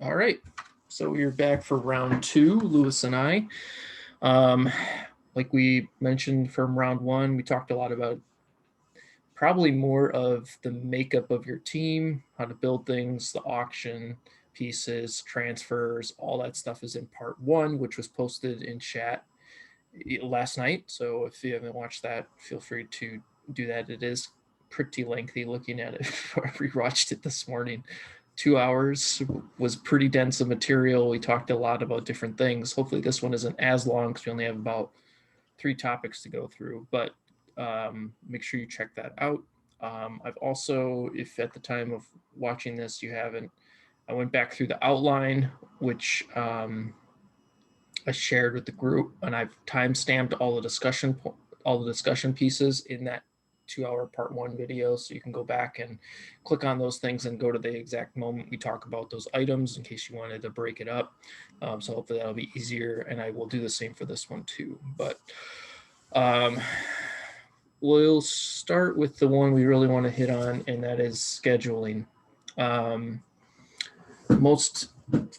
All right. So we're back for round two, Lewis and I. Um, like we mentioned from round one, we talked a lot about probably more of the makeup of your team, how to build things, the auction pieces, transfers, all that stuff is in part one, which was posted in chat last night. So if you haven't watched that, feel free to do that. It is pretty lengthy looking at it. I rewatched it this morning. 2 hours was pretty dense of material. We talked a lot about different things. Hopefully, this one isn't as long because we only have about three topics to go through, but make sure you check that out. I've also, if at the time of watching this you haven't, I went back through the outline, which I shared with the group, and I've time stamped all the discussion pieces in that 2 hour part one video, so you can go back and click on those things and go to the exact moment we talk about those items in case you wanted to break it up. So hopefully that'll be easier, and I will do the same for this one too. But um, we'll start with the one we really want to hit on, and that is scheduling. Um, most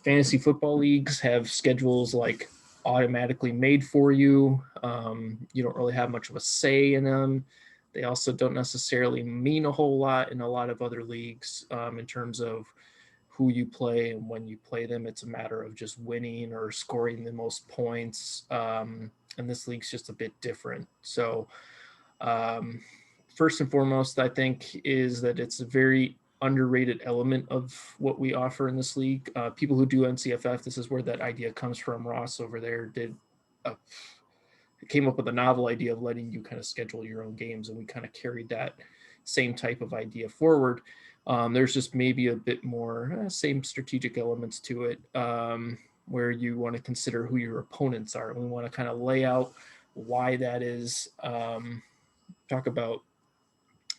fantasy football leagues have schedules like automatically made for you. You don't really have much of a say in them. They also don't necessarily mean a whole lot in a lot of other leagues in terms of who you play and when you play them. It's a matter of just winning or scoring the most points. And this league's just a bit different. So, um, first and foremost, I think, is that it's a very underrated element of what we offer in this league. People who do NCFF, this is where that idea comes from. Ross over there came up with a novel idea of letting you kind of schedule your own games, and we kind of carried that same type of idea forward. There's just maybe a bit more same strategic elements to it, where you want to consider who your opponents are. And we want to kind of lay out why that is. Talk about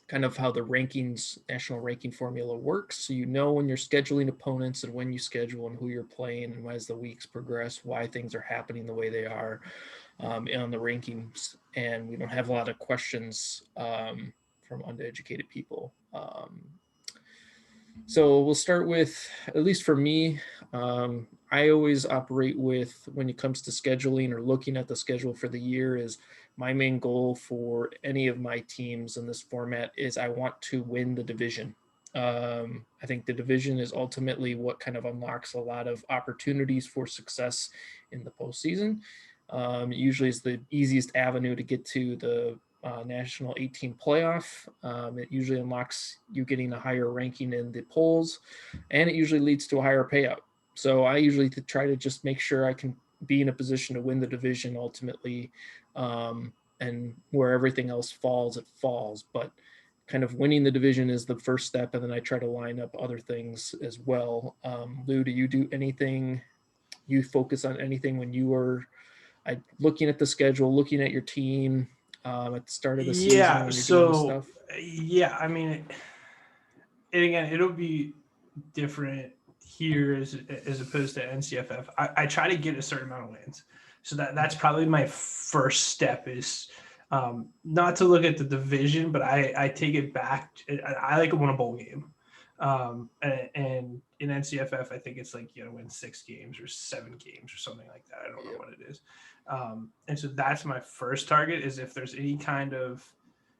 kind of how the rankings, national ranking formula works. So you know when you're scheduling opponents and when you schedule and who you're playing, and as the weeks progress, why things are happening the way they are on the rankings. And we don't have a lot of questions from uneducated people. So we'll start with, at least for me, I always operate with, when it comes to scheduling or looking at the schedule for the year, is my main goal for any of my teams in this format is I want to win the division. I think the division is ultimately what kind of unlocks a lot of opportunities for success in the postseason. It usually is the easiest avenue to get to the national 18 playoff. It usually unlocks you getting a higher ranking in the polls, and it usually leads to a higher payout. So I usually try to just make sure I can be in a position to win the division ultimately, and where everything else falls, it falls. But kind of winning the division is the first step, and then I try to line up other things as well. Lou, do you do anything? You focus on anything when you are looking at the schedule, looking at your team at the start of the season Yeah. when you're doing this So stuff? yeah, I mean, and again, it'll be different here as opposed to NCFF. I try to get a certain amount of wins, so that's probably my first step is not to look at the division, but I take it back. I like to win a bowl game. And in NCFF, I think it's like you know win 6 games or 7 games or something like that. I don't know Yep. what it is, and so that's my first target. Is if there's any kind of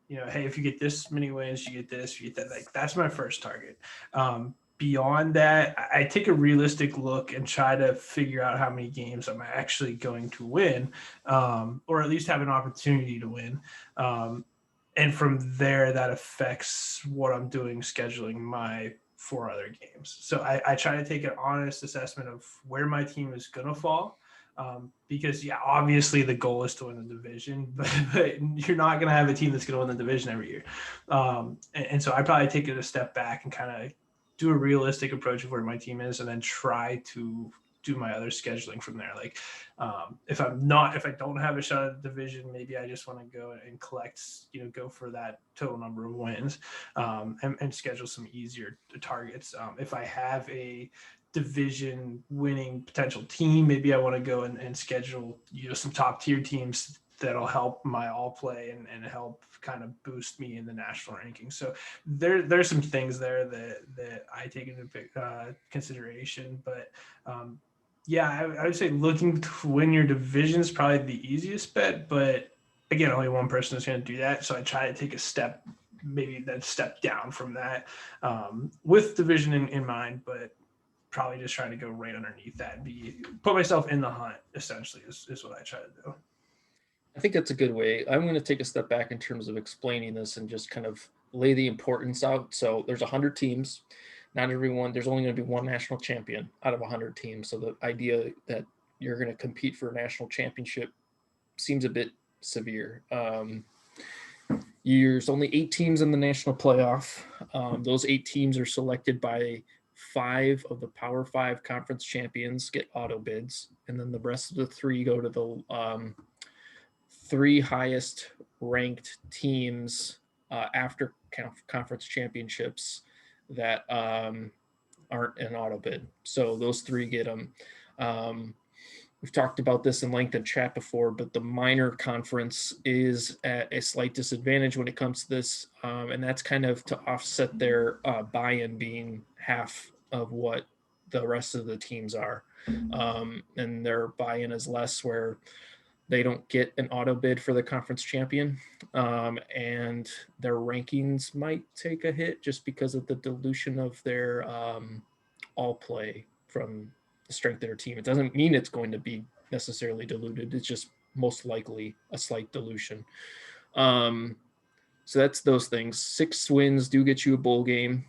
hey, if you get this many wins, you get this, you get that. Like that's my first target. Beyond that, I take a realistic look and try to figure out how many games I'm actually going to win, or at least have an opportunity to win. And from there, that affects what I'm doing, scheduling my 4 other games. So I try to take an honest assessment of where my team is going to fall, because yeah, obviously the goal is to win the division, but you're not going to have a team that's going to win the division every year. And so I probably take it a step back and kind of do a realistic approach of where my team is, and then try to do my other scheduling from there. Like if I don't have a shot at the division, maybe I just want to go and collect, go for that total number of wins, and schedule some easier targets. If I have a division winning potential team, maybe I want to go and schedule some top tier teams that'll help my all play and help kind of boost me in the national rankings. So there's some things there that I take into consideration. But yeah, I would say looking to win your division is probably the easiest bet. But again, only one person is going to do that. So I try to take a step, maybe then step down from that with division in mind. But probably just trying to go right underneath that and put myself in the hunt, essentially, is what I try to do. I think that's a good way. I'm going to take a step back in terms of explaining this and just kind of lay the importance out. So there's 100 teams. Not everyone, there's only going to be one national champion out of 100 teams. So the idea that you're going to compete for a national championship seems a bit severe. There's only 8 teams in the national playoff. Those 8 teams are selected by 5 of the Power 5 conference champions get auto bids, and then the rest of the 3 go to the 3 highest ranked teams after conference championships that aren't an auto bid. So those 3 get them. We've talked about this in length in chat before, but the minor conference is at a slight disadvantage when it comes to this, and that's kind of to offset their buy-in being half of what the rest of the teams are, and their buy-in is less, where they don't get an auto bid for the conference champion, and their rankings might take a hit just because of the dilution of their all play from the strength of their team. It doesn't mean it's going to be necessarily diluted. It's just most likely a slight dilution. So that's those things. 6 wins do get you a bowl game.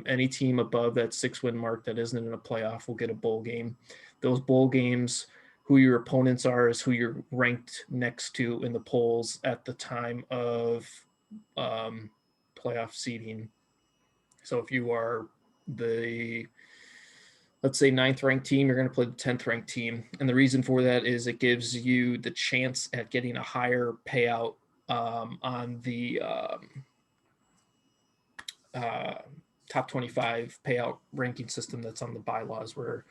Any team above that 6-win mark that isn't in a playoff will get a bowl game. Those bowl games, who your opponents are, is who you're ranked next to in the polls at the time of playoff seeding. So if you are the, let's say, 9th ranked team, you're going to play the 10th ranked team. And the reason for that is it gives you the chance at getting a higher payout on the top 25 payout ranking system that's on the bylaws, where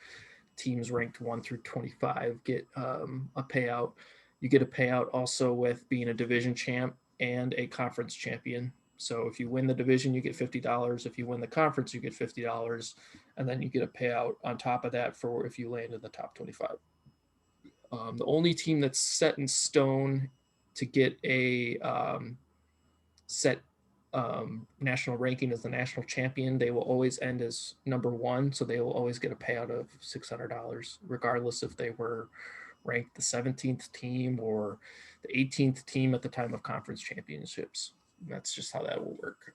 teams ranked 1 through 25 get a payout. You get a payout also with being a division champ and a conference champion. So if you win the division, you get $50. If you win the conference, you get $50. And then you get a payout on top of that for if you land in the top 25. The only team that's set in stone to get a set national ranking as the national champion, they will always end as number 1. So they will always get a payout of $600, regardless if they were ranked the 17th team or the 18th team at the time of conference championships. That's just how that will work.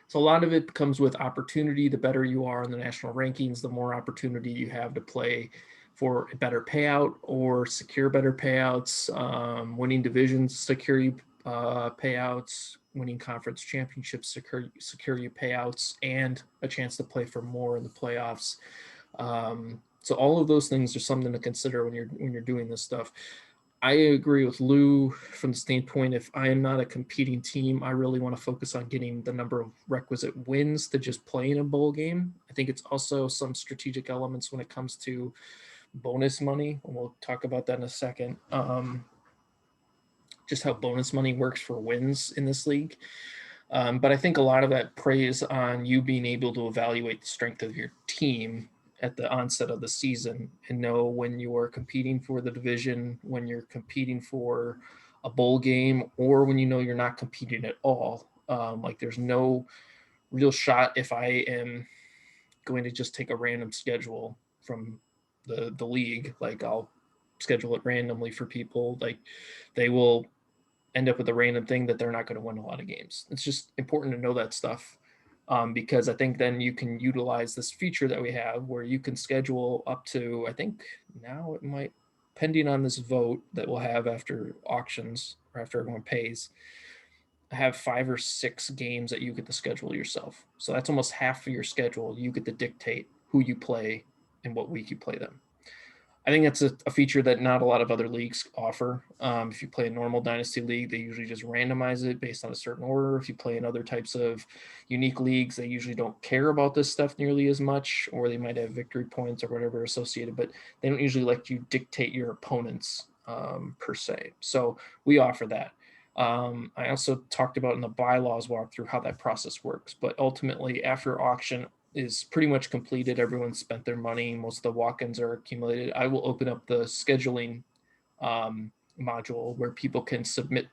So a lot of it comes with opportunity. The better you are in the national rankings, the more opportunity you have to play for a better payout or secure better payouts. Winning divisions secure you payouts. Winning conference championships secure you payouts and a chance to play for more in the playoffs. So all of those things are something to consider when you're doing this stuff. I agree with Lou from the standpoint, if I am not a competing team, I really want to focus on getting the number of requisite wins to just play in a bowl game. I think it's also some strategic elements when it comes to bonus money, and we'll talk about that in a second. Just how bonus money works for wins in this league. But I think a lot of that preys on you being able to evaluate the strength of your team at the onset of the season and know when you are competing for the division, when you're competing for a bowl game, or when you know you're not competing at all. Like there's no real shot if I am going to just take a random schedule from the league. Like I'll schedule it randomly for people. Like they will end up with a random thing that they're not going to win a lot of games. It's just important to know that stuff. Because I think then you can utilize this feature that we have where you can schedule up to, I think now it might, pending on this vote that we'll have after auctions or after everyone pays, have 5 or 6 games that you get to schedule yourself. So that's almost half of your schedule. You get to dictate who you play and what week you play them. I think that's a feature that not a lot of other leagues offer. If you play a normal dynasty league, they usually just randomize it based on a certain order. If you play in other types of unique leagues, they usually don't care about this stuff nearly as much, or they might have victory points or whatever associated, but they don't usually let you dictate your opponents per se. So we offer that. I also talked about in the bylaws walkthrough how that process works, but ultimately after auction is pretty much completed, everyone's spent their money, most of the walk-ins are accumulated, I will open up the scheduling module where people can submit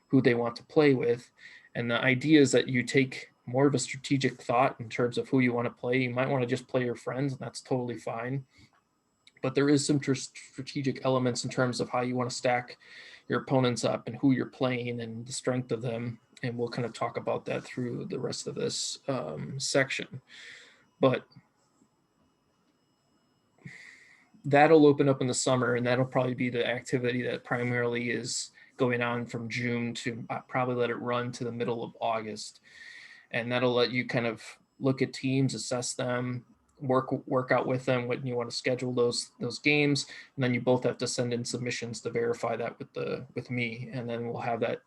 who they want to play with. And the idea is that you take more of a strategic thought in terms of who you want to play. You might want to just play your friends, and that's totally fine. But there is some strategic elements in terms of how you want to stack your opponents up and who you're playing and the strength of them. And we'll kind of talk about that through the rest of this section. But that'll open up in the summer, and that'll probably be the activity that primarily is going on from June to probably let it run to the middle of August. And that'll let you kind of look at teams, assess them, work out with them when you want to schedule those games, and then you both have to send in submissions to verify that with me, and then we'll have that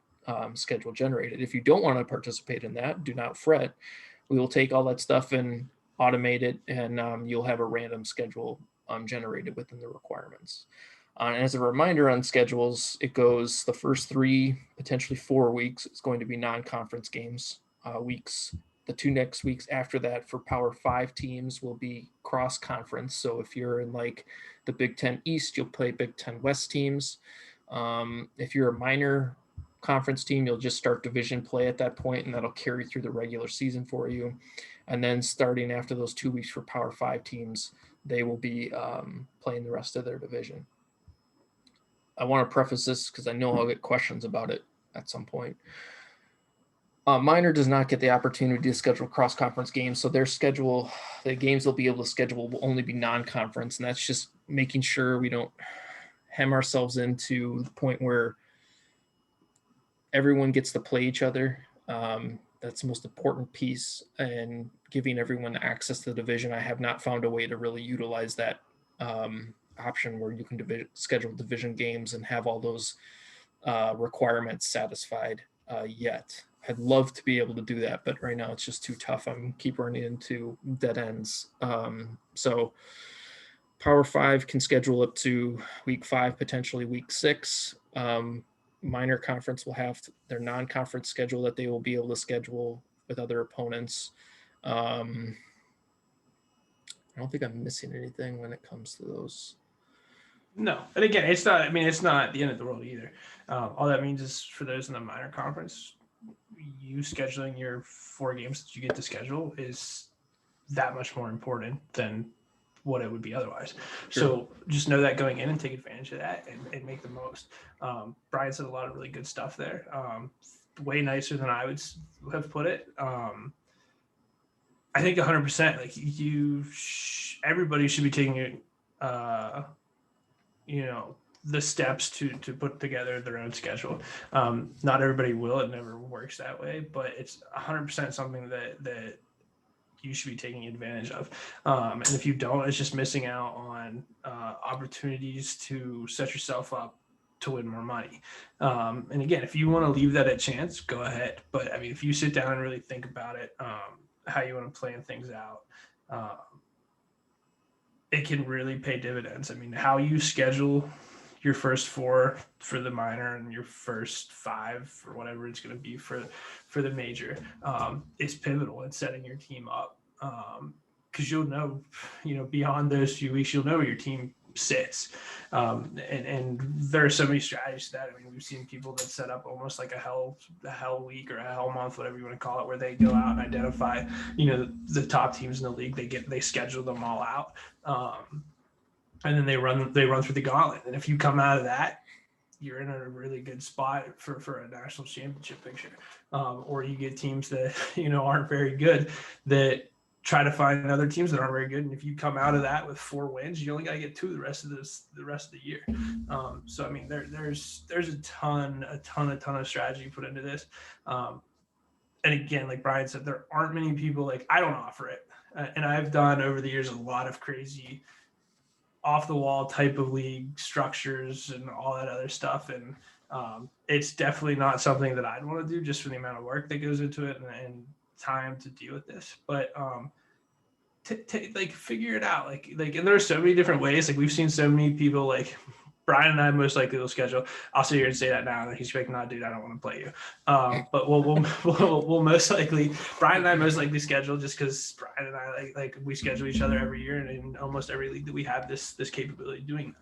schedule generated. If you don't want to participate in that, do not fret. We will take all that stuff and automate it, and you'll have a random schedule generated within the requirements. And as a reminder on schedules, it goes the first 3, potentially 4 weeks. It's going to be non-conference games weeks. The 2 next weeks after that for Power 5 teams will be cross-conference. So if you're in like the Big Ten East, you'll play Big Ten West teams. If you're a minor conference team, you'll just start division play at that point, and that'll carry through the regular season for you. And then starting after those 2 weeks for Power 5 teams, they will be playing the rest of their division. I want to preface this because I know I'll get questions about it at some point. Minor does not get the opportunity to schedule cross-conference games, so their schedule, the games they'll be able to schedule will only be non-conference, and that's just making sure we don't hem ourselves into the point where everyone gets to play each other. That's the most important piece, and giving everyone access to the division. I have not found a way to really utilize that option where you can schedule division games and have all those requirements satisfied yet. I'd love to be able to do that, but right now it's just too tough. I'm keep running into dead ends. So Power 5 can schedule up to week 5, potentially week 6. Minor conference will have their non-conference schedule that they will be able to schedule with other opponents. I don't think I'm missing anything when it comes to those. No, and again, it's not. I mean, it's not the end of the world either. All that means is for those in the minor conference, you scheduling your 4 games that you get to schedule is that much more important than what it would be otherwise. Sure. So just know that going in and take advantage of that and make the most. Brian said a lot of really good stuff there. Way nicer than I would have put it. I think 100%. Like everybody should be taking the steps to put together their own schedule. Not everybody will. It never works that way, but it's 100% something that you should be taking advantage of. And if you don't, it's just missing out on opportunities to set yourself up to win more money. And again, if you want to leave that at chance, go ahead. But I mean, if you sit down and really think about it, how you want to plan things out, it can really pay dividends. I mean, how you schedule your first 4 for the minor and your first 5 or whatever it's going to be for the major is pivotal in setting your team up. Because you'll know, beyond those few weeks, you'll know where your team sits. And there are so many strategies to that. I mean, we've seen people that set up almost like a hell week or a hell month, whatever you want to call it, where they go out and identify, the top teams in the league. They schedule them all out. And then they run through the gauntlet. And if you come out of that, you're in a really good spot for a national championship picture. Or you get teams that, aren't very good that try to find other teams that aren't very good. And if you come out of that with 4 wins, you only got to get 2 the rest of the year. So, I mean, there's a ton of strategy put into this. And again, like Brian said, there aren't many people, like I don't offer it. And I've done over the years a lot of crazy off the wall type of league structures and all that other stuff. And it's definitely not something that I'd want to do just for the amount of work that goes into it and time to deal with this. But like figure it out. Like, and there are so many different ways. Like we've seen so many people like Brian and I most likely will schedule. I'll sit here and say that now, and he's like, "No, dude, I don't want to play you." But we'll most likely Brian and I most likely schedule just because Brian and I like we schedule each other every year, and in almost every league that we have this capability of doing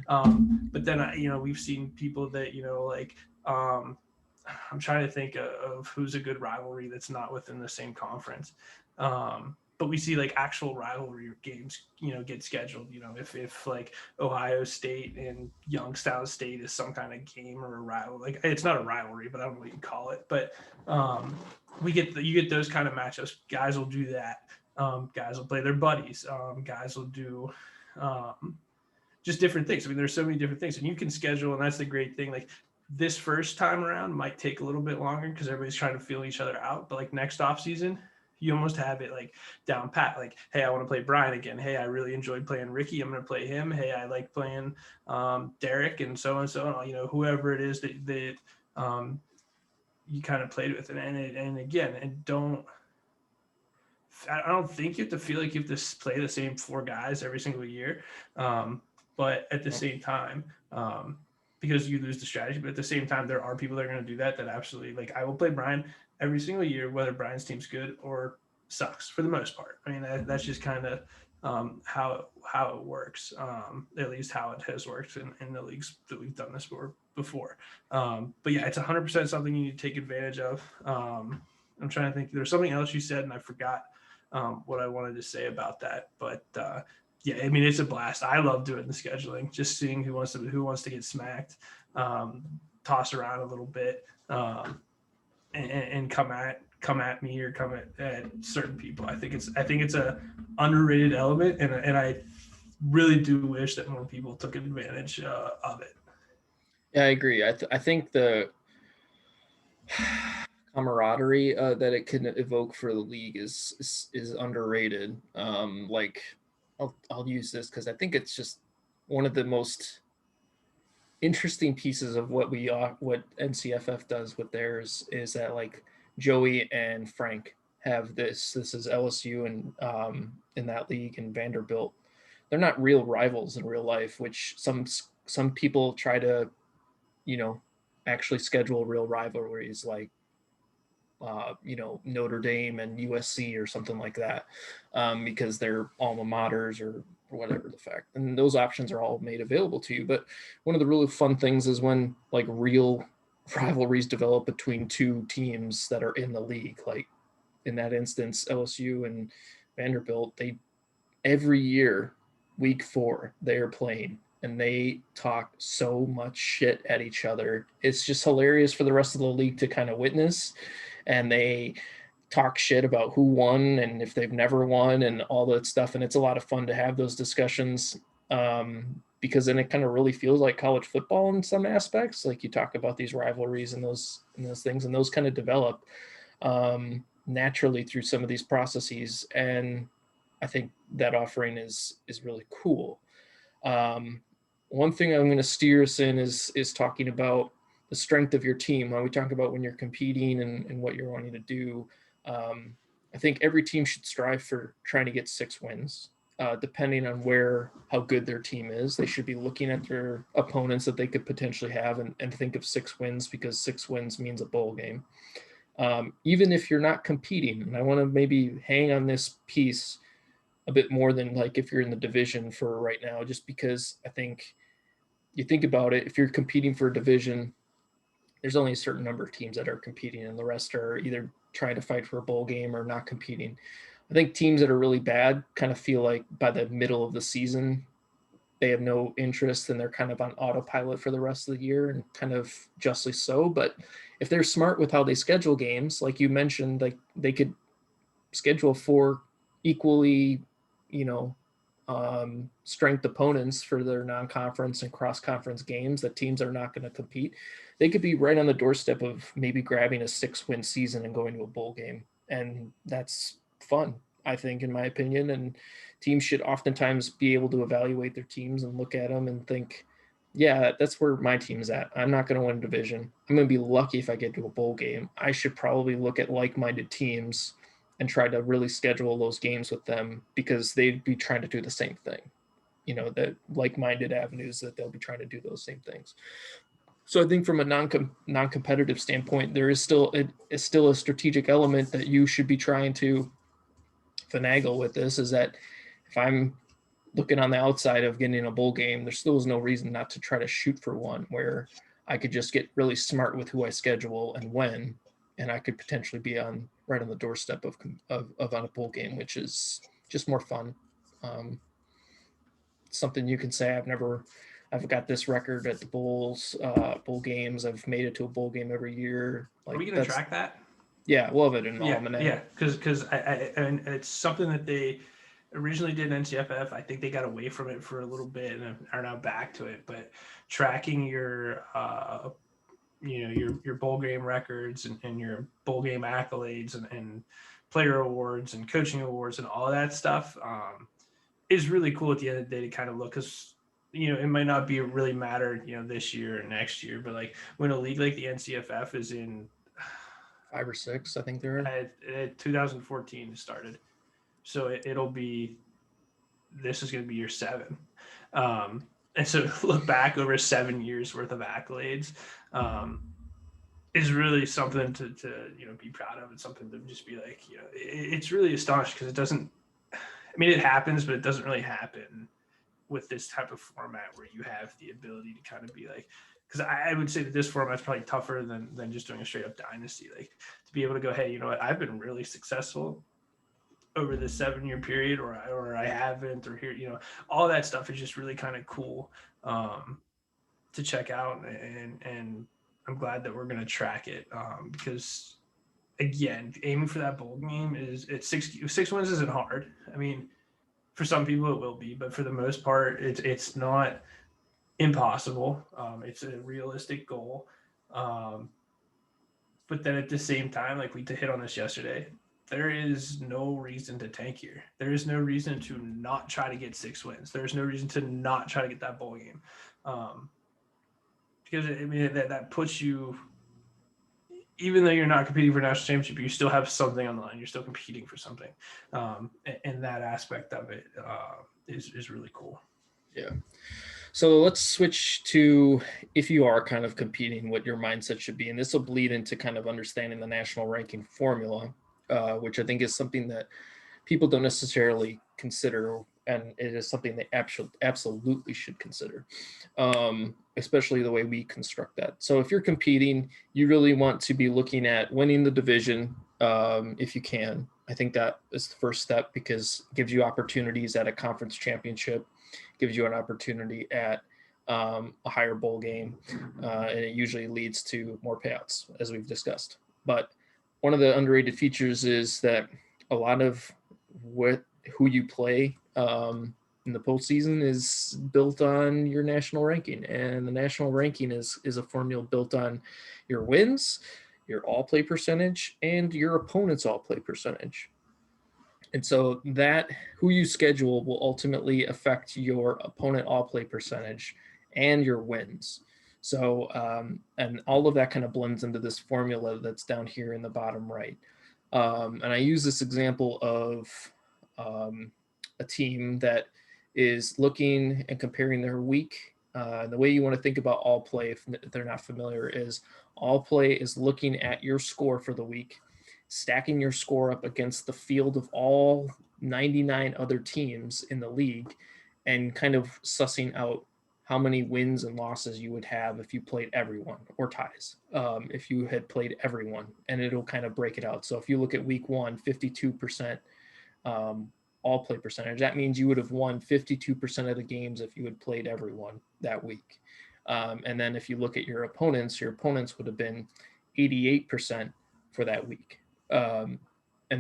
that. But then we've seen people that like. I'm trying to think of who's a good rivalry that's not within the same conference. But we see like actual rivalry games, get scheduled. If like Ohio State and Youngstown State is some kind of game or a rival, like it's not a rivalry, but I don't know what you call it. But you get those kind of matchups. Guys will do that. Guys will play their buddies. Guys will do just different things. I mean, there's so many different things, and you can schedule, and that's the great thing. Like this first time around might take a little bit longer because everybody's trying to feel each other out. But like next off season, you almost have it like down pat. Like, hey, I want to play Brian again. Hey, I really enjoyed playing Ricky. I'm going to play him. Hey, I like playing Derek and so and so. Whoever it is that you kind of played with, and again, and I don't think you have to feel like you have to play the same four guys every single year. But at the same time, because you lose the strategy, but at the same time, there are people that are going to do that absolutely, like, I will play Brian every single year, whether Brian's team's good or sucks for the most part. I mean, that's just kind of how it works, at least how it has worked in the leagues that we've done this for before. But yeah, it's 100% something you need to take advantage of. I'm trying to think. There's something else you said, and I forgot what I wanted to say about that. But yeah, I mean, it's a blast. I love doing the scheduling, just seeing who wants to get smacked, toss around a little bit, and come at me or come at certain people. I think it's a underrated element, and I really do wish that more people took advantage of it. Yeah, I agree. I think the camaraderie that it can evoke for the league is underrated. Like I'll use this because I think it's just one of the most interesting pieces of what NCFF does with theirs is that like Joey and Frank have this. This is LSU and in that league and Vanderbilt. They're not real rivals in real life, which some people try to, you know, actually schedule real rivalries like Notre Dame and USC or something like that, because they're alma maters or whatever the fact. And those options are all made available to you. But one of the really fun things is when like real rivalries develop between two teams that are in the league. Like in that instance, LSU and Vanderbilt, they every year, week 4, they are playing and they talk so much shit at each other. It's just hilarious for the rest of the league to kind of witness. And they talk shit about who won and if they've never won and all that stuff. And it's a lot of fun to have those discussions, because then it kind of really feels like college football in some aspects. Like you talk about these rivalries and those things, and those kind of develop naturally through some of these processes. And I think that offering is really cool. One thing I'm going to steer us in is talking about the strength of your team. When we talk about when you're competing and what you're wanting to do, I think every team should strive for trying to get 6 wins. Depending on how good their team is, they should be looking at their opponents that they could potentially have and think of 6 wins, because 6 wins means a bowl game. Even if you're not competing, and I want to maybe hang on this piece a bit more than like if you're in the division for right now, just because I think you think about it, if you're competing for a division, there's only a certain number of teams that are competing and the rest are either trying to fight for a bowl game or not competing. I think teams that are really bad kind of feel like by the middle of the season, they have no interest and they're kind of on autopilot for the rest of the year, and kind of justly so. But if they're smart with how they schedule games, like you mentioned, like they could schedule 4 equally, you know, strength opponents for their non-conference and cross-conference games that teams are not going to compete. They could be right on the doorstep of maybe grabbing a 6-win season and going to a bowl game, and that's fun, I think, in my opinion. And teams should oftentimes be able to evaluate their teams and look at them and think, yeah, that's where my team's at. I'm not going to win a division. I'm going to be lucky if I get to a bowl game. I should probably look at like-minded teams and try to really schedule those games with them, because they'd be trying to do the same thing. that like-minded avenues that they'll be trying to do those same things. So I think from a non-competitive standpoint, there is still a strategic element that you should be trying to finagle with this, is that if I'm looking on the outside of getting a bowl game, there still is no reason not to try to shoot for one where I could just get really smart with who I schedule and when, and I could potentially be right on the doorstep of on a bowl game, which is just more fun. Um, Something you can say I've got this record at the bowl games. I've made it to a bowl game every year. Are Like we going to that's track that? yeah, we'll have it in an Yeah, almanac. yeah, because and it's something that they originally did in CFF. I think they got away from it for a little bit and are now back to it. But tracking your your bowl game records and your bowl game accolades and player awards and coaching awards and all that stuff is really cool at the end of the day to kind of look, because it might not be really matter this year or next year, but like when a league like the NCFF is in 5 or 6, I think there are. 2014 started, so it'll be, this is going to be year 7. And so look back over 7 years worth of accolades is really something to be proud of. It's something to just be like, it's really astonishing because it doesn't, I mean, it happens, but it doesn't really happen with this type of format where you have the ability to kind of be like, because I would say that this format is probably tougher than just doing a straight up dynasty. Like to be able to go, hey, you know what, I've been really successful over this 7-year period, or I haven't, or here, all that stuff is just really kind of cool to check out, and I'm glad that we're going to track it because again, aiming for that bowl game it's 6 wins isn't hard. I mean, for some people it will be, but for the most part, it's not impossible. It's a realistic goal. Um, but then at the same time, like we hit on this yesterday, there is no reason to tank here. There is no reason to not try to get 6 wins. There's no reason to not try to get that bowl game. Because I mean that puts you, even though you're not competing for national championship, you still have something on the line. You're still competing for something, and that aspect of it is really cool. Yeah. So let's switch to, if you are kind of competing, what your mindset should be, and this will bleed into kind of understanding the national ranking formula, which I think is something that people don't necessarily consider, and it is something they absolutely should consider, especially the way we construct that. So if you're competing, you really want to be looking at winning the division if you can. I think that is the first step because it gives you opportunities at a conference championship, gives you an opportunity at a higher bowl game, and it usually leads to more payouts, as we've discussed. But one of the underrated features is that a lot of who you play in the postseason is built on your national ranking, and the national ranking is a formula built on your wins, your all-play percentage, and your opponent's all-play percentage. And so that who you schedule will ultimately affect your opponent all-play percentage and your wins. So and all of that kind of blends into this formula that's down here in the bottom right. And I use this example of a team that is looking and comparing their week. The way you want to think about all play, if they're not familiar, is all play is looking at your score for the week, stacking your score up against the field of all 99 other teams in the league, and kind of sussing out how many wins and losses you would have if you played everyone, or ties if you had played everyone, and it'll kind of break it out. So if you look at week 1, 52% all play percentage, that means you would have won 52% of the games if you had played everyone that week. And then if you look at your opponents would have been 88% for that week. And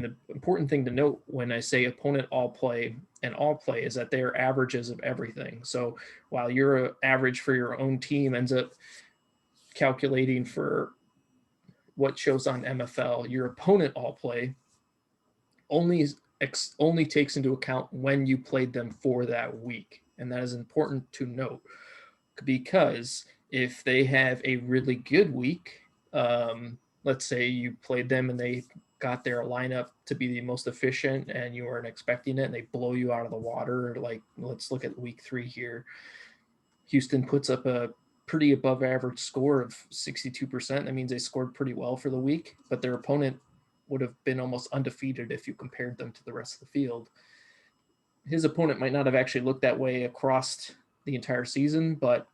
the important thing to note when I say opponent all play and all play is that they are averages of everything. So while your average for your own team ends up calculating for what shows on MFL, your opponent all play only takes into account when you played them for that week. And that is important to note because if they have a really good week, let's say you played them and they got their lineup to be the most efficient and you weren't expecting it and they blow you out of the water. Like, let's look at week 3 here. Houston puts up a pretty above average score of 62%. That means they scored pretty well for the week, but their opponent would have been almost undefeated if you compared them to the rest of the field. His opponent might not have actually looked that way across the entire season, but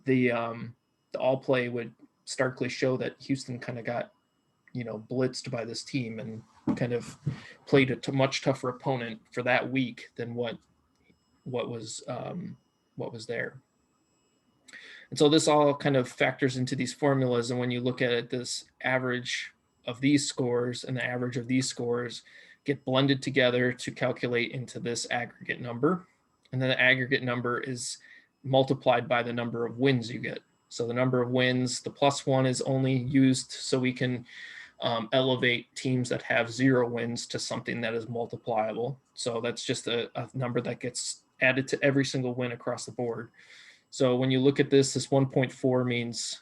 the all play would starkly show that Houston kind of got, blitzed by this team and kind of played a much tougher opponent for that week than what was there. And so this all kind of factors into these formulas. And when you look at it, this average of these scores and the average of these scores get blended together to calculate into this aggregate number. And then the aggregate number is multiplied by the number of wins you get. So the number of wins, the +1 is only used so we can elevate teams that have 0 wins to something that is multipliable. So that's just a number that gets added to every single win across the board. So when you look at this 1.4 means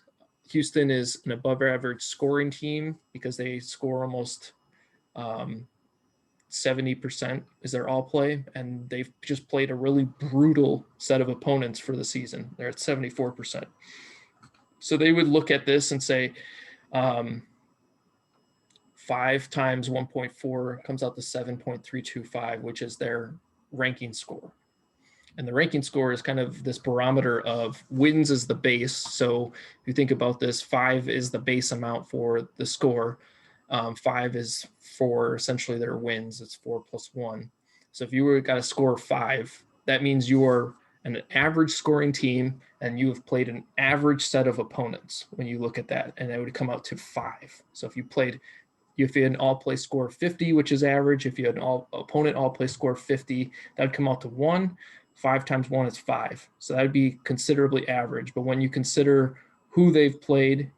Houston is an above average scoring team because they score almost 70% is their all play, and they've just played a really brutal set of opponents for the season. They're at 74%. So they would look at this and say 5 times 1.4 comes out to 7.325, which is their ranking score. And the ranking score is kind of this barometer of wins is the base. So if you think about this, 5 is the base amount for the score. 5 is for essentially their wins. It's 4 + 1. So if you were got a score of 5, that means you are an average scoring team and you have played an average set of opponents when you look at that, and that would come out to 5. So if you had an all play score of 50, which is average, if you had an opponent all play score of 50, that would come out to 1. 5 times 1 is 5. So that would be considerably average. But when you consider who they've played,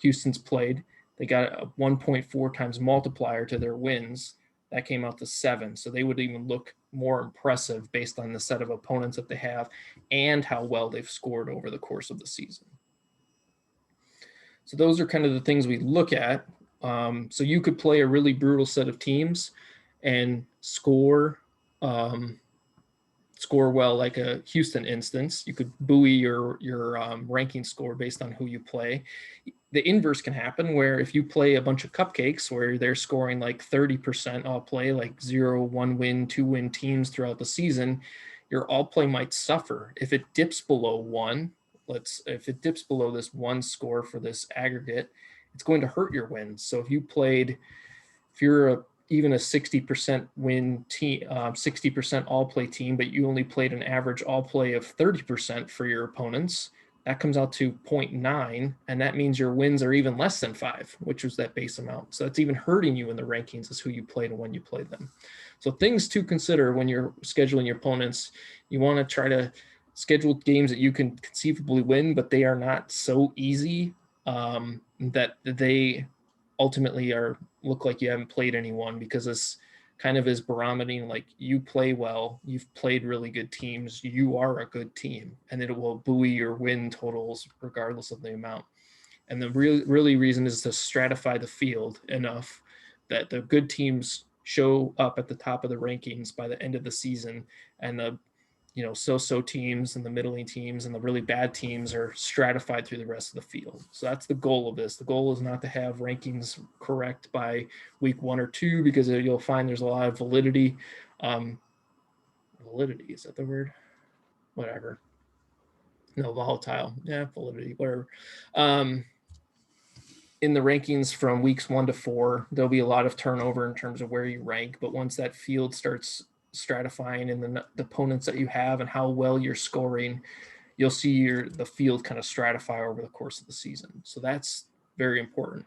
Houston's played, they got a 1.4 times multiplier to their wins. That came out to 7. So they would even look more impressive based on the set of opponents that they have and how well they've scored over the course of the season. So those are kind of the things we look at. So you could play a really brutal set of teams and score well, like a Houston instance. You could buoy your ranking score based on who you play. The inverse can happen where if you play a bunch of cupcakes where they're scoring like 30% all play, like 0, 1 win, 2 win teams throughout the season, your all play might suffer. If it dips below 1, if it dips below this 1 score for this aggregate, it's going to hurt your wins. So if you're even a 60% win team, 60% all play team, but you only played an average all play of 30% for your opponents, that comes out to 0.9. And that means your wins are even less than 5, which was that base amount. So it's even hurting you in the rankings as who you played and when you played them. So things to consider when you're scheduling your opponents. You want to try to schedule games that you can conceivably win, but they are not so easy that they ultimately look like you haven't played anyone, because this kind of is barometering like you play well, you've played really good teams, you are a good team, and it will buoy your win totals regardless of the amount. And the really reason is to stratify the field enough that the good teams show up at the top of the rankings by the end of the season, and the so-so teams and the middling teams and the really bad teams are stratified through the rest of the field. So that's the goal of this. The goal is not to have rankings correct by week 1 or 2, because you'll find there's a lot of validity. Validity, is that the word? Whatever. No, volatile. Yeah, validity, whatever. In the rankings from weeks 1 to 4, there'll be a lot of turnover in terms of where you rank. But once that field starts stratifying and the opponents that you have and how well you're scoring, you'll see the field kind of stratify over the course of the season. So that's very important.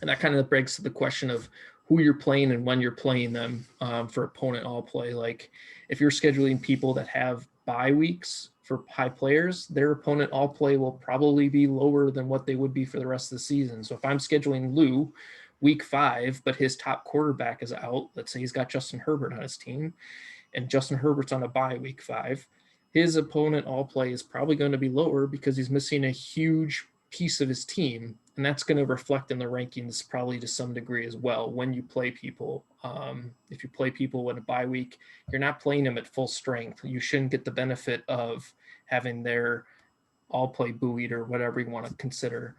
And that kind of begs to the question of who you're playing and when you're playing them for opponent all play. Like if you're scheduling people that have bye weeks for high players, their opponent all play will probably be lower than what they would be for the rest of the season. So if I'm scheduling Lou week 5, but his top quarterback is out, let's say he's got Justin Herbert on his team, and Justin Herbert's on a bye week 5, his opponent all play is probably going to be lower because he's missing a huge piece of his team, and that's going to reflect in the rankings probably to some degree as well when you play people. If you play people in a bye week, you're not playing them at full strength. You shouldn't get the benefit of having their all play buoyed or whatever you want to consider,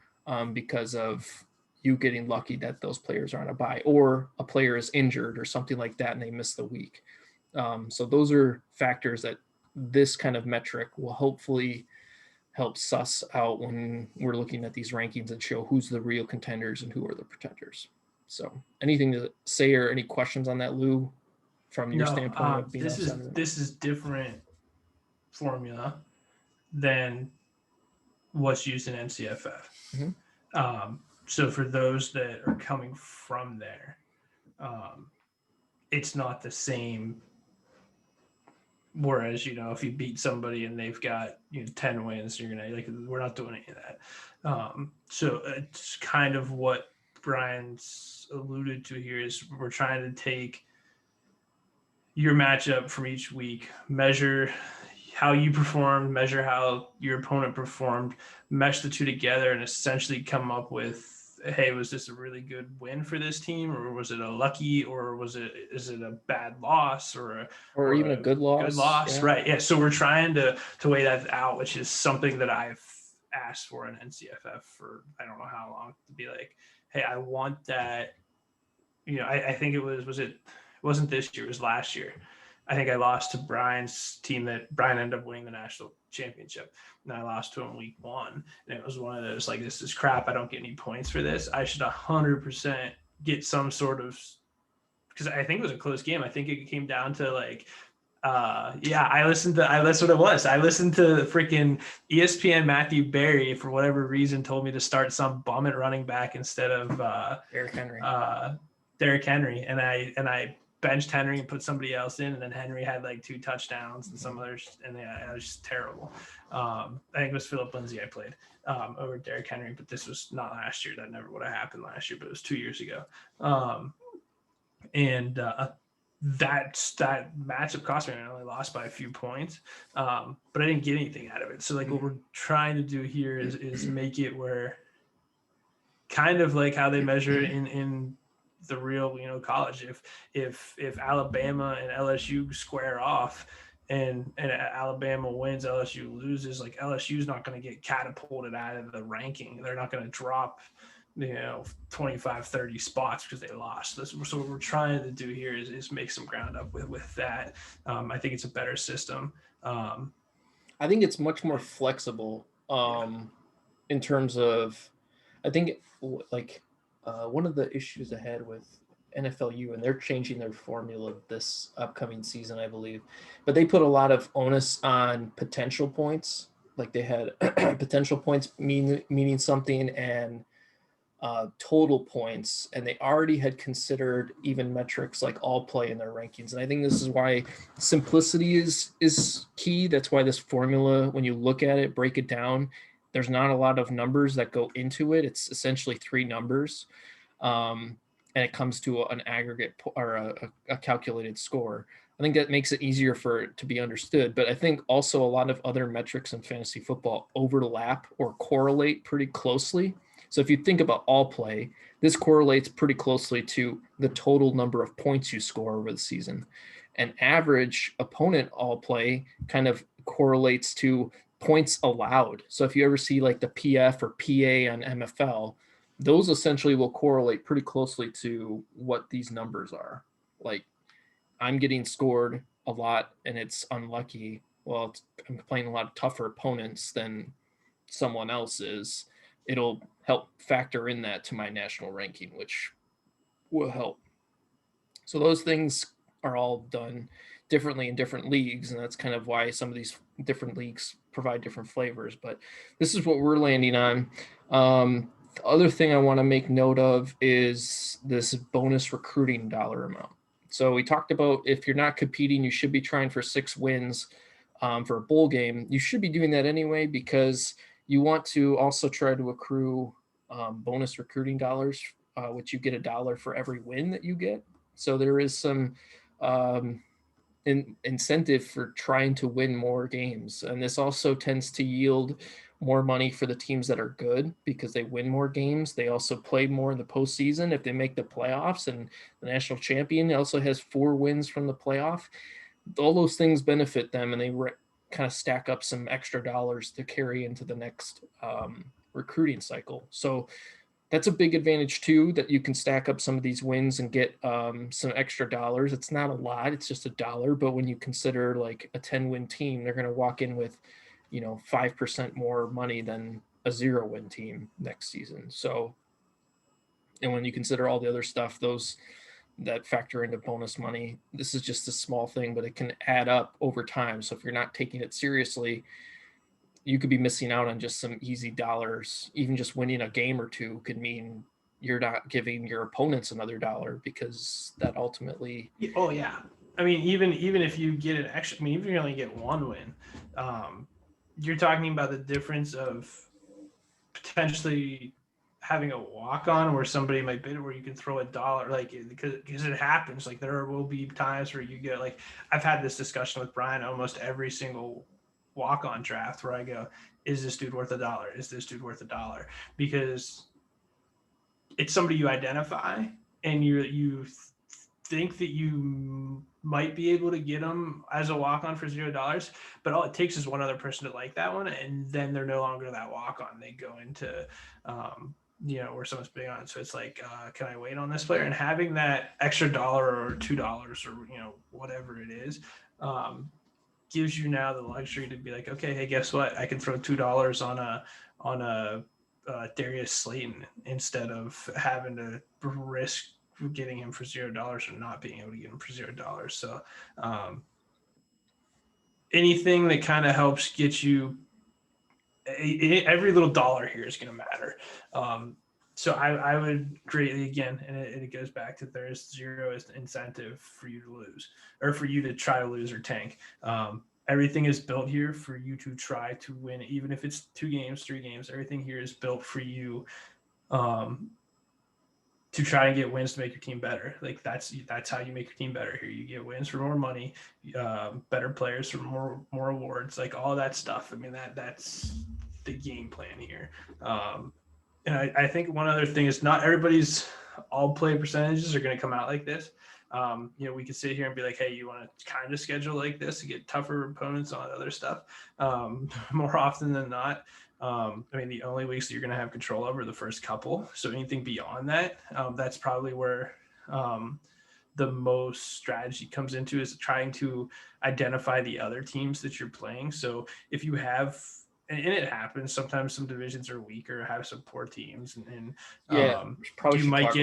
because of you getting lucky that those players are on a bye or a player is injured or something like that and they miss the week. So those are factors that this kind of metric will hopefully help suss out when we're looking at these rankings and show who's the real contenders and who are the pretenders. So anything to say or any questions on that, Lou, from your No, standpoint of being this outside is of it? this is different formula than what's used in NCFF. So for those that are coming from there, it's not the same. Whereas, if you beat somebody and they've got 10 wins, you're gonna we're not doing any of that. So it's kind of what Brian's alluded to here is we're trying to take your matchup from each week, measure how you performed, measure how your opponent performed, mesh the two together, and essentially come up with, hey, was this a really good win for this team, or was it a lucky, or is it a bad loss, or even a good loss? Good loss, yeah. Right? Yeah. So we're trying to weigh that out, which is something that I've asked for in NCFF for I don't know how long, to be like, hey, I want that. I think it wasn't this year, it was last year. I think I lost to Brian's team that Brian ended up winning the national championship. And I lost to him week 1. And it was one of those, this is crap. I don't get any points for this. I should 100% get some sort of, because I think it was a close game. I think it came down to that's what it was. I listened to the freaking ESPN Matthew Berry, for whatever reason, told me to start some bum at running back instead of Derrick Henry. And I benched Henry and put somebody else in, and then Henry had 2 touchdowns and some others, and it was just terrible. I think it was Philip Lindsay I played over Derrick Henry, but this was not last year. That never would have happened last year, but it was 2 years ago. That matchup cost me. I only lost by a few points, but I didn't get anything out of it. So what we're trying to do here is make it where, kind of like how they measure it in the real college. If Alabama and LSU square off, and Alabama wins, LSU loses, LSU's not going to get catapulted out of the ranking. They're not going to drop 25, 30 spots because they lost. So what we're trying to do here is make some ground up with that. I think it's a better system. I think it's much more flexible in terms of, I think one of the issues ahead with NFLU, and they're changing their formula this upcoming season, I believe, but they put a lot of onus on potential points. They had potential points meaning something, and total points, and they already had considered even metrics like all play in their rankings. And I think this is why simplicity is key. That's why this formula, when you look at it, break it down, there's not a lot of numbers that go into it. It's essentially 3 numbers, and it comes to an aggregate or a calculated score. I think that makes it easier for it to be understood. But I think also a lot of other metrics in fantasy football overlap or correlate pretty closely. So if you think about all play, this correlates pretty closely to the total number of points you score over the season. And average opponent all play kind of correlates to points allowed. So if you ever see the PF or PA on MFL, those essentially will correlate pretty closely to what these numbers are. I'm getting scored a lot and it's unlucky. Well, I'm playing a lot of tougher opponents than someone else is. It'll help factor in that to my national ranking, which will help. So those things are all done differently in different leagues, and that's kind of why some of these different leagues provide different flavors. But this is what we're landing on. The other thing I want to make note of is this bonus recruiting dollar amount. So we talked about if you're not competing, you should be trying for 6 wins for a bowl game. You should be doing that anyway, because you want to also try to accrue bonus recruiting dollars, which you get $1 for every win that you get. So there is some incentive for trying to win more games. And this also tends to yield more money for the teams that are good because they win more games. They also play more in the postseason if they make the playoffs, and the national champion also has 4 wins from the playoff. All those things benefit them, and they kind of stack up some extra dollars to carry into the next recruiting cycle. So that's a big advantage too, that you can stack up some of these wins and get some extra dollars. It's not a lot, it's just $1, but when you consider like a 10-win team, they're going to walk in with 5% more money than a 0-win team next season. So, and when you consider all the other stuff, those that factor into bonus money, this is just a small thing, but it can add up over time. So if you're not taking it seriously, you could be missing out on just some easy dollars. Even just winning a game or two could mean you're not giving your opponents another dollar, because that ultimately. Oh yeah, I mean, even if you get an extra, I mean, even if you only get 1 win, you're talking about the difference of potentially having a walk on where somebody might bid, where you can throw $1, like, because it happens. Like, there will be times where you get, like, I've had this discussion with Brian almost every single walk on draft where I go, is this dude worth $1? Is this dude worth $1? Because it's somebody you identify, and you think that you might be able to get them as a walk on for $0, but all it takes is one other person to like that one, and then they're no longer that walk on. They go into where someone's big on. So it's like, can I wait on this player? And having that extra dollar or $2 or whatever it is, gives you now the luxury to be like, okay, hey, guess what? I can throw $2 on a Darius Slayton instead of having to risk getting him for $0 or not being able to get him for $0. So anything that kind of helps get you, every little dollar here is going to matter. So I would greatly, again, and it goes back to, there is 0 incentive for you to lose, or for you to try to lose or tank. Everything is built here for you to try to win, even if it's 2 games, 3 games. Everything here is built for you to try and get wins to make your team better. Like, that's how you make your team better here. You get wins for more money, better players for more awards, like all that stuff. I mean, that's the game plan here. And I think one other thing is, not everybody's all play percentages are going to come out like this. We could sit here and be like, hey, you want to kind of schedule like this to get tougher opponents on other stuff. More often than not, I mean, the only weeks that you're going to have control over the first couple. So anything beyond that, that's probably where the most strategy comes into, is trying to identify the other teams that you're playing. So if you have, and it happens sometimes, some divisions are weaker, have some poor teams, and you might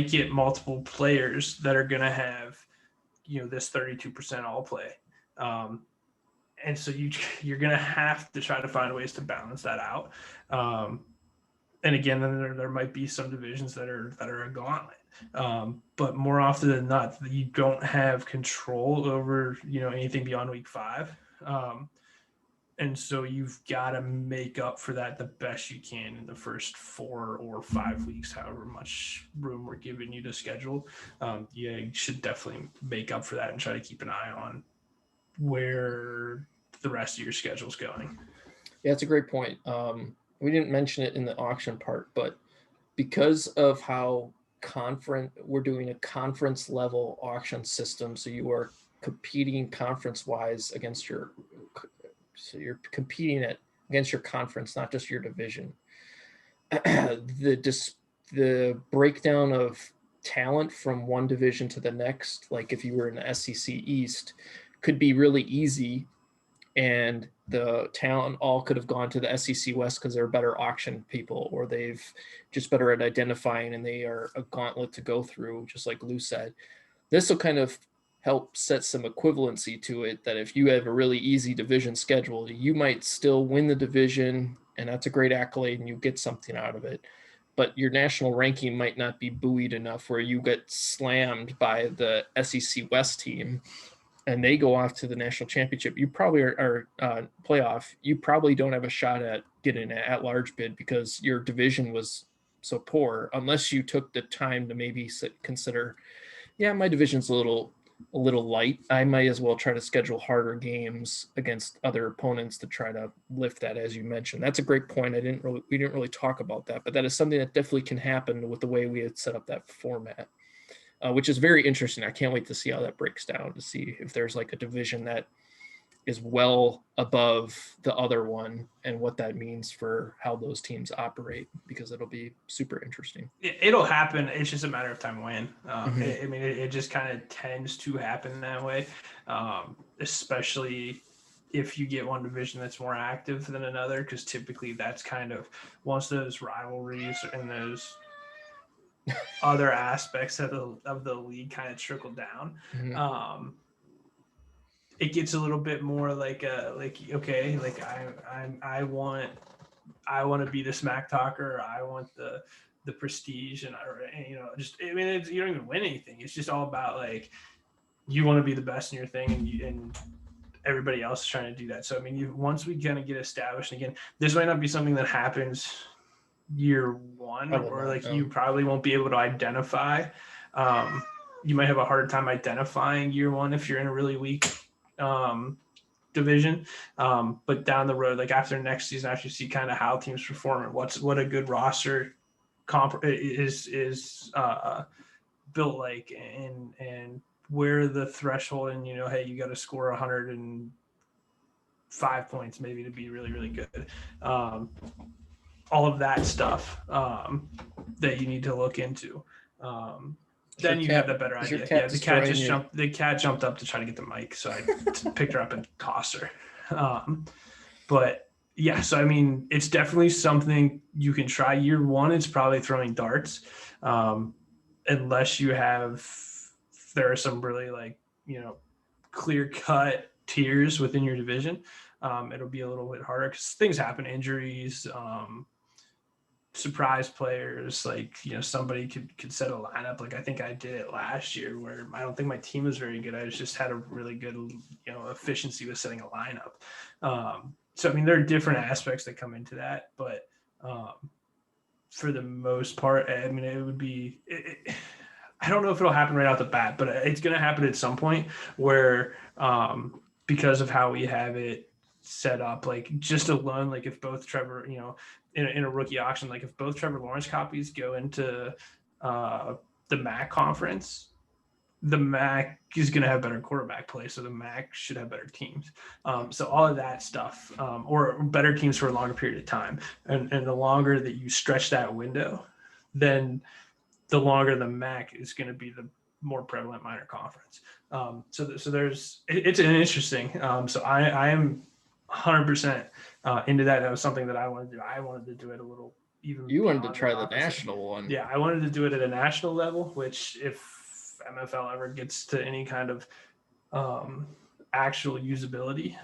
get multiple players that are going to have this 32% all play, and so you're going to have to try to find ways to balance that out. And again, then there might be some divisions that are a gauntlet, but more often than not, you don't have control over anything beyond week 5. And so you've got to make up for that the best you can in the first 4 or 5 weeks, however much room we're giving you to schedule. You should definitely make up for that and try to keep an eye on where the rest of your schedule is going. Yeah, that's a great point. We didn't mention it in the auction part, but because of how we're doing a conference level auction system, so you are competing conference wise against you're competing against your conference, not just your division. The breakdown of talent from one division to the next, like if you were in the SEC East, could be really easy, and the talent all could have gone to the SEC West because they're better auction people, or they've just better at identifying, and they are a gauntlet to go through, just like Lou said. This will kind of help set some equivalency to it, that if you have a really easy division schedule, you might still win the division, and that's a great accolade, and you get something out of it. But your national ranking might not be buoyed enough where you get slammed by the SEC West team and they go off to the national championship. You probably are playoff. You probably don't have a shot at getting an at-large bid because your division was so poor, unless you took the time to maybe consider, yeah, my division's a little a little light, I might as well try to schedule harder games against other opponents to try to lift that, as you mentioned. That's a great point. We didn't really talk about that, but that is something that definitely can happen with the way we had set up that format, which is very interesting. I can't wait to see how that breaks down, to see if there's like a division that is well above the other one and what that means for how those teams operate, because it'll be super interesting. It'll happen. It's just a matter of time when. I mean, it just kind of tends to happen that way, especially if you get one division that's more active than another, because typically that's kind of once those rivalries and those other aspects of the league kind of trickle down. It gets a little bit more like okay, like I want to be the smack talker. I want the prestige, and just I mean, you don't even win anything. It's just all about like you want to be the best in your thing, and everybody else is trying to do that. So I mean, once we kind of get established, and again, this might not be something that happens year one, or like you probably won't be able to identify. You might have a harder time identifying year one if you're in a really weak division, but down the road, like after next season, after you see kind of how teams perform and what a good roster is built like, and where the threshold, and hey, you got to score 105 points maybe to be really really good. All of that stuff that you need to look into. Then you have that better idea. Yeah, the cat jumped up to try to get the mic, so I picked her up and tossed her. But yeah, so I mean, it's definitely something you can try. Year one, it's probably throwing darts, unless you have. There are some really like clear cut tiers within your division. It'll be a little bit harder because things happen, injuries. Surprise players, like somebody could set a lineup. Like I think I did it last year, where I don't think my team was very good. I just had a really good efficiency with setting a lineup. So I mean, there are different aspects that come into that, but for the most part, I mean, it would be. I don't know if it'll happen right out the bat, but it's going to happen at some point where, because of how we have it set up, like just alone, like if both Trevor, in a rookie auction, like if both Trevor Lawrence copies go into the MAC conference, the MAC is going to have better quarterback play, so the MAC should have better teams. So all of that stuff, or better teams for a longer period of time, and the longer that you stretch that window, then the longer the MAC is going to be the more prevalent minor conference. So it's an interesting. So I am 100% into that. That was something that I wanted to do. I wanted to do it a little even. You wanted to try the national one. Yeah, I wanted to do it at a national level, which if MFL ever gets to any kind of actual usability,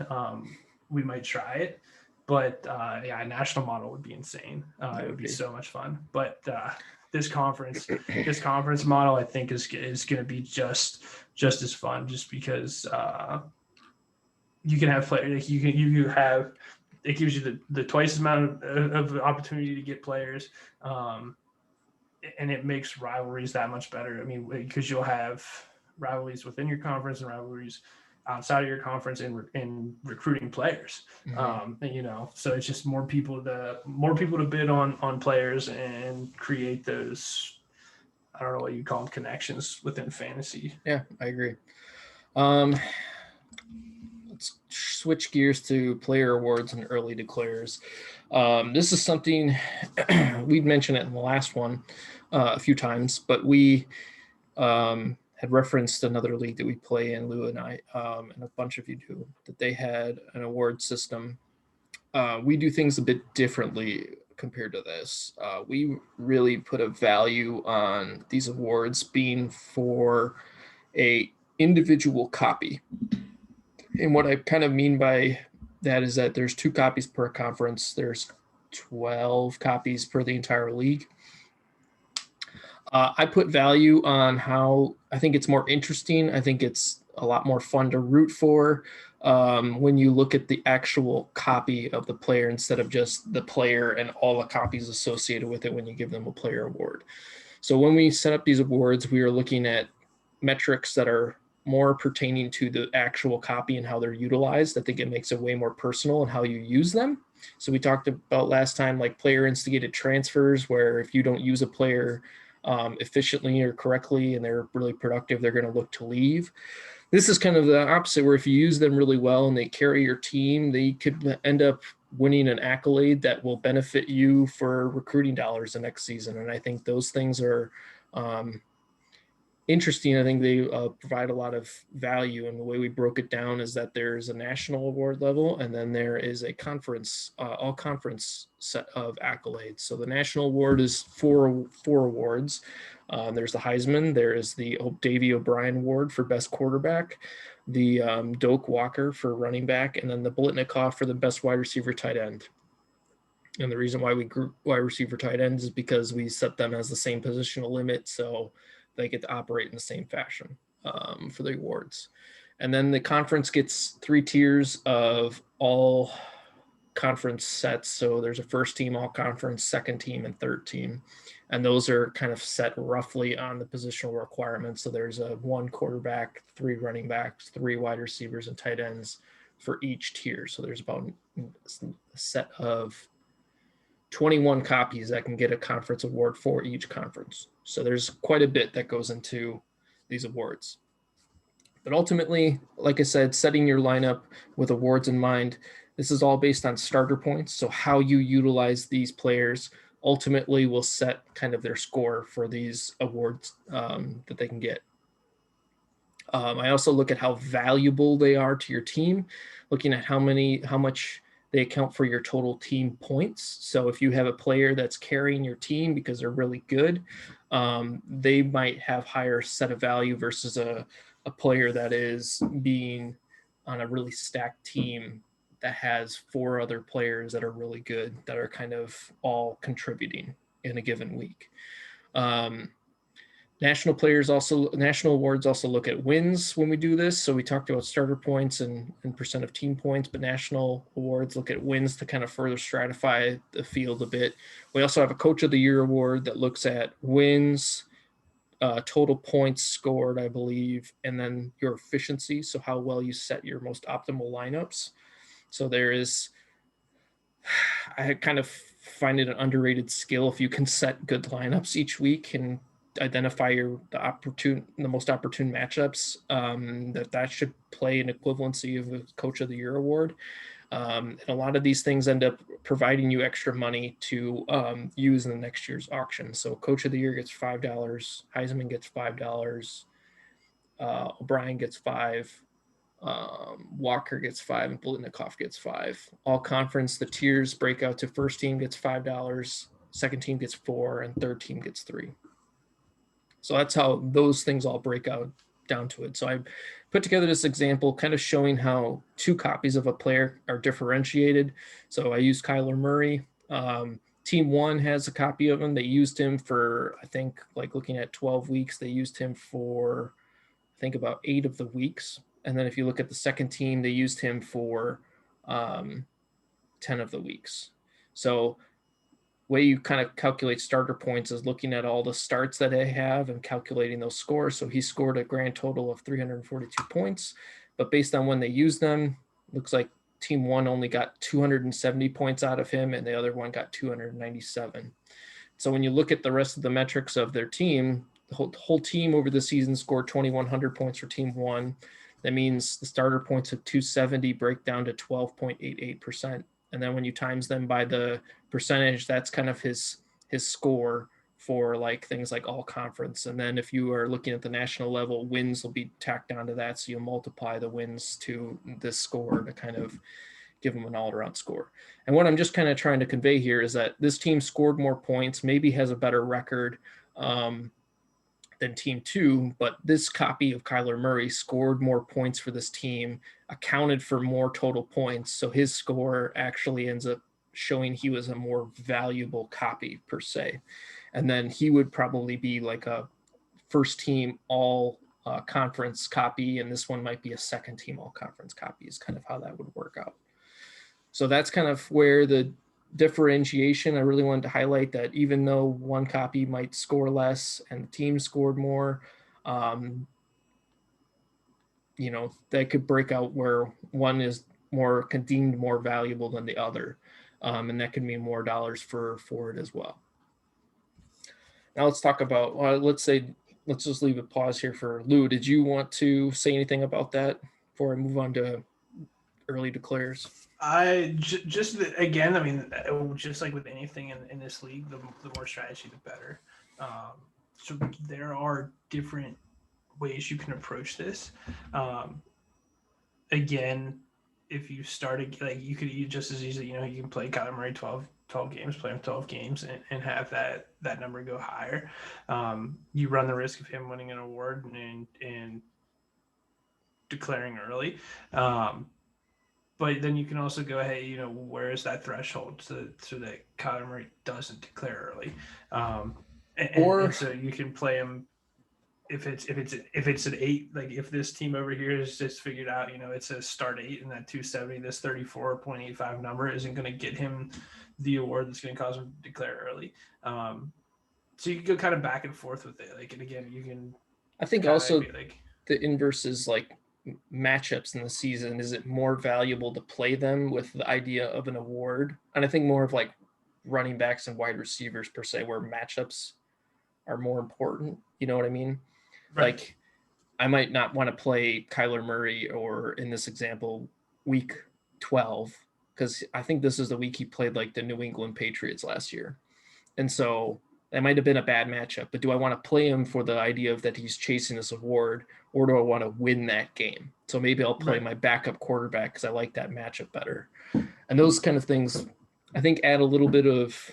we might try it. But yeah, a national model would be insane. It would be so much fun. But this conference model, I think is going to be just as fun, just because you can have players. Like you have, it gives you the twice as amount of opportunity to get players, and it makes rivalries that much better. I mean, because you'll have rivalries within your conference and rivalries outside of your conference in recruiting players. So it's just more people to bid on players and create those, I don't know what you call them, connections within fantasy. Yeah, I agree. Let's switch gears to player awards and early declares. This is something we'd mentioned it in the last one a few times, but we had referenced another league that we play in, Lou and I, and a bunch of you do, that they had an award system. We do things a bit differently compared to this. We really put a value on these awards being for a individual copy. And what I kind of mean by that is that there's 2 copies per conference. There's 12 copies per the entire league. I put value on how I think it's more interesting. I think it's a lot more fun to root for when you look at the actual copy of the player instead of just the player and all the copies associated with it when you give them a player award. So when we set up these awards, we are looking at metrics that are more pertaining to the actual copy and how they're utilized. I think it makes it way more personal in how you use them. So we talked about last time, like player instigated transfers, where if you don't use a player efficiently or correctly and they're really productive, they're going to look to leave. This is kind of the opposite, where if you use them really well and they carry your team, they could end up winning an accolade that will benefit you for recruiting dollars the next season. And I think those things are interesting. I think they provide a lot of value, and the way we broke it down is that there's a national award level, and then there is a conference, all conference set of accolades. So the national award is four awards. There's the Heisman, there is the Davey O'Brien Award for best quarterback, the Doak Walker for running back, and then the Blitnikoff for the best wide receiver tight end. And the reason why we group wide receiver tight ends is because we set them as the same positional limit, so they get to operate in the same fashion for the awards. And then the conference gets 3 tiers of all conference sets. So there's a first team all conference, second team, and third team. And those are kind of set roughly on the positional requirements. So there's a 1 quarterback, 3 running backs, 3 wide receivers, and tight ends for each tier. So there's about a set of 21 copies that can get a conference award for each conference. So there's quite a bit that goes into these awards. But ultimately, like I said, setting your lineup with awards in mind, this is all based on starter points. So how you utilize these players ultimately will set kind of their score for these awards that they can get. I also look at how valuable they are to your team, looking at how much they account for your total team points. So if you have a player that's carrying your team because they're really good, they might have higher set of value versus a player that is being on a really stacked team that has 4 other players that are really good, that are kind of all contributing in a given week. National awards also look at wins when we do this. So we talked about starter points and percent of team points, but national awards look at wins to kind of further stratify the field a bit. We also have a coach of the year award that looks at wins, total points scored, I believe, and then your efficiency. So how well you set your most optimal lineups. So I kind of find it an underrated skill if you can set good lineups each week and identify the most opportune matchups. That should play an equivalency of a Coach of the Year award. And a lot of these things end up providing you extra money to use in the next year's auction. So Coach of the Year gets $5, Heisman gets $5, O'Brien gets $5. Walker gets $5 and Blitnikoff gets $5. All conference, the tiers break out to first team gets $5, second team gets $4, and third team gets $3. So that's how those things all break out down to it. So I put together this example kind of showing how 2 copies of a player are differentiated. So I used Kyler Murray. Team 1 has a copy of him. They used him for, I think, like looking at 12 weeks, they used him for, I think, about 8 of the weeks. And then if you look at the second team, they used him for 10 of the weeks. So way you kind of calculate starter points is looking at all the starts that they have and calculating those scores. So he scored a grand total of 342 points, but based on when they used them, looks like team 1 only got 270 points out of him and the other one got 297. So when you look at the rest of the metrics of their team, the whole team over the season scored 2,100 points for team 1. That means the starter points of 270 break down to 12.88%. And then when you times them by the percentage, that's kind of his score for like things like all conference. And then if you are looking at the national level, wins will be tacked onto that. So you multiply the wins to this score to kind of give them an all-around score. And what I'm just kind of trying to convey here is that this team scored more points, maybe has a better record than team 2, but this copy of Kyler Murray scored more points for this team, accounted for more total points. So his score actually ends up showing he was a more valuable copy per se. And then he would probably be like a first team all conference copy, and this one might be a second team all conference copy is kind of how that would work out. So that's kind of where the differentiation, I really wanted to highlight that even though one copy might score less and the team scored more, that could break out where one is deemed more valuable than the other. And that could mean more dollars for it as well. Now let's talk about, let's just leave a pause here for Lou. Did you want to say anything about that before I move on to early declares? Just again, I mean, just like with anything in this league, the more strategy, the better. So there are different ways you can approach this. Um, Again, if you started like you could just as easily, you can play Kyler Murray 12 games, play him 12 games, and have that number go higher. You run the risk of him winning an award and declaring early. But then you can also go, hey, where is that threshold so that Kyler Murray doesn't declare early, and so you can play him if it's an 8. Like if this team over here has just figured out, it's a start 8 and that 270, this 34.85 number isn't going to get him the award that's going to cause him to declare early. So you can go kind of back and forth with it. Like, and again, you can. I think also the inverse is like matchups in the season. Is it more valuable to play them with the idea of an award? And I think more of like running backs and wide receivers per se, where matchups are more important. You know what I mean? Right. Like I might not want to play Kyler Murray, or in this example, week 12, because I think this is the week he played like the New England Patriots last year. And so that might have been a bad matchup, but do I want to play him for the idea of that he's chasing this award, or do I want to win that game? So maybe I'll play my backup quarterback because I like that matchup better. And those kind of things, I think, add a little bit of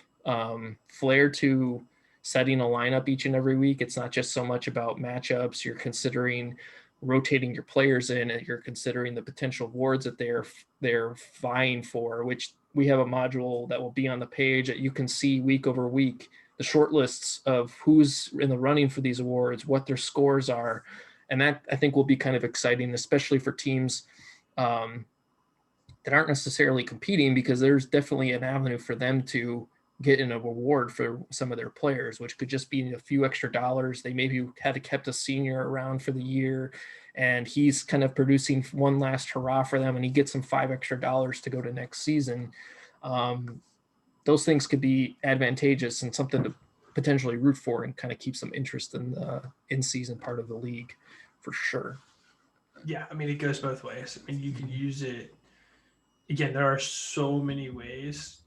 flair to setting a lineup each and every week. It's not just so much about matchups. You're considering rotating your players in, and you're considering the potential awards that they're vying for, which we have a module that will be on the page that you can see week over week, the short lists of who's in the running for these awards, what their scores are. And that, I think, will be kind of exciting, especially for teams that aren't necessarily competing, because there's definitely an avenue for them to get an award for some of their players, which could just be a few extra dollars. They maybe had kept a senior around for the year, and he's kind of producing one last hurrah for them, and he gets some $5 extra to go to next season. Those things could be advantageous and something to potentially root for, and kind of keep some interest in the in-season part of the league for sure. Yeah, I mean, it goes both ways. I mean, you can use it. Again, there are so many ways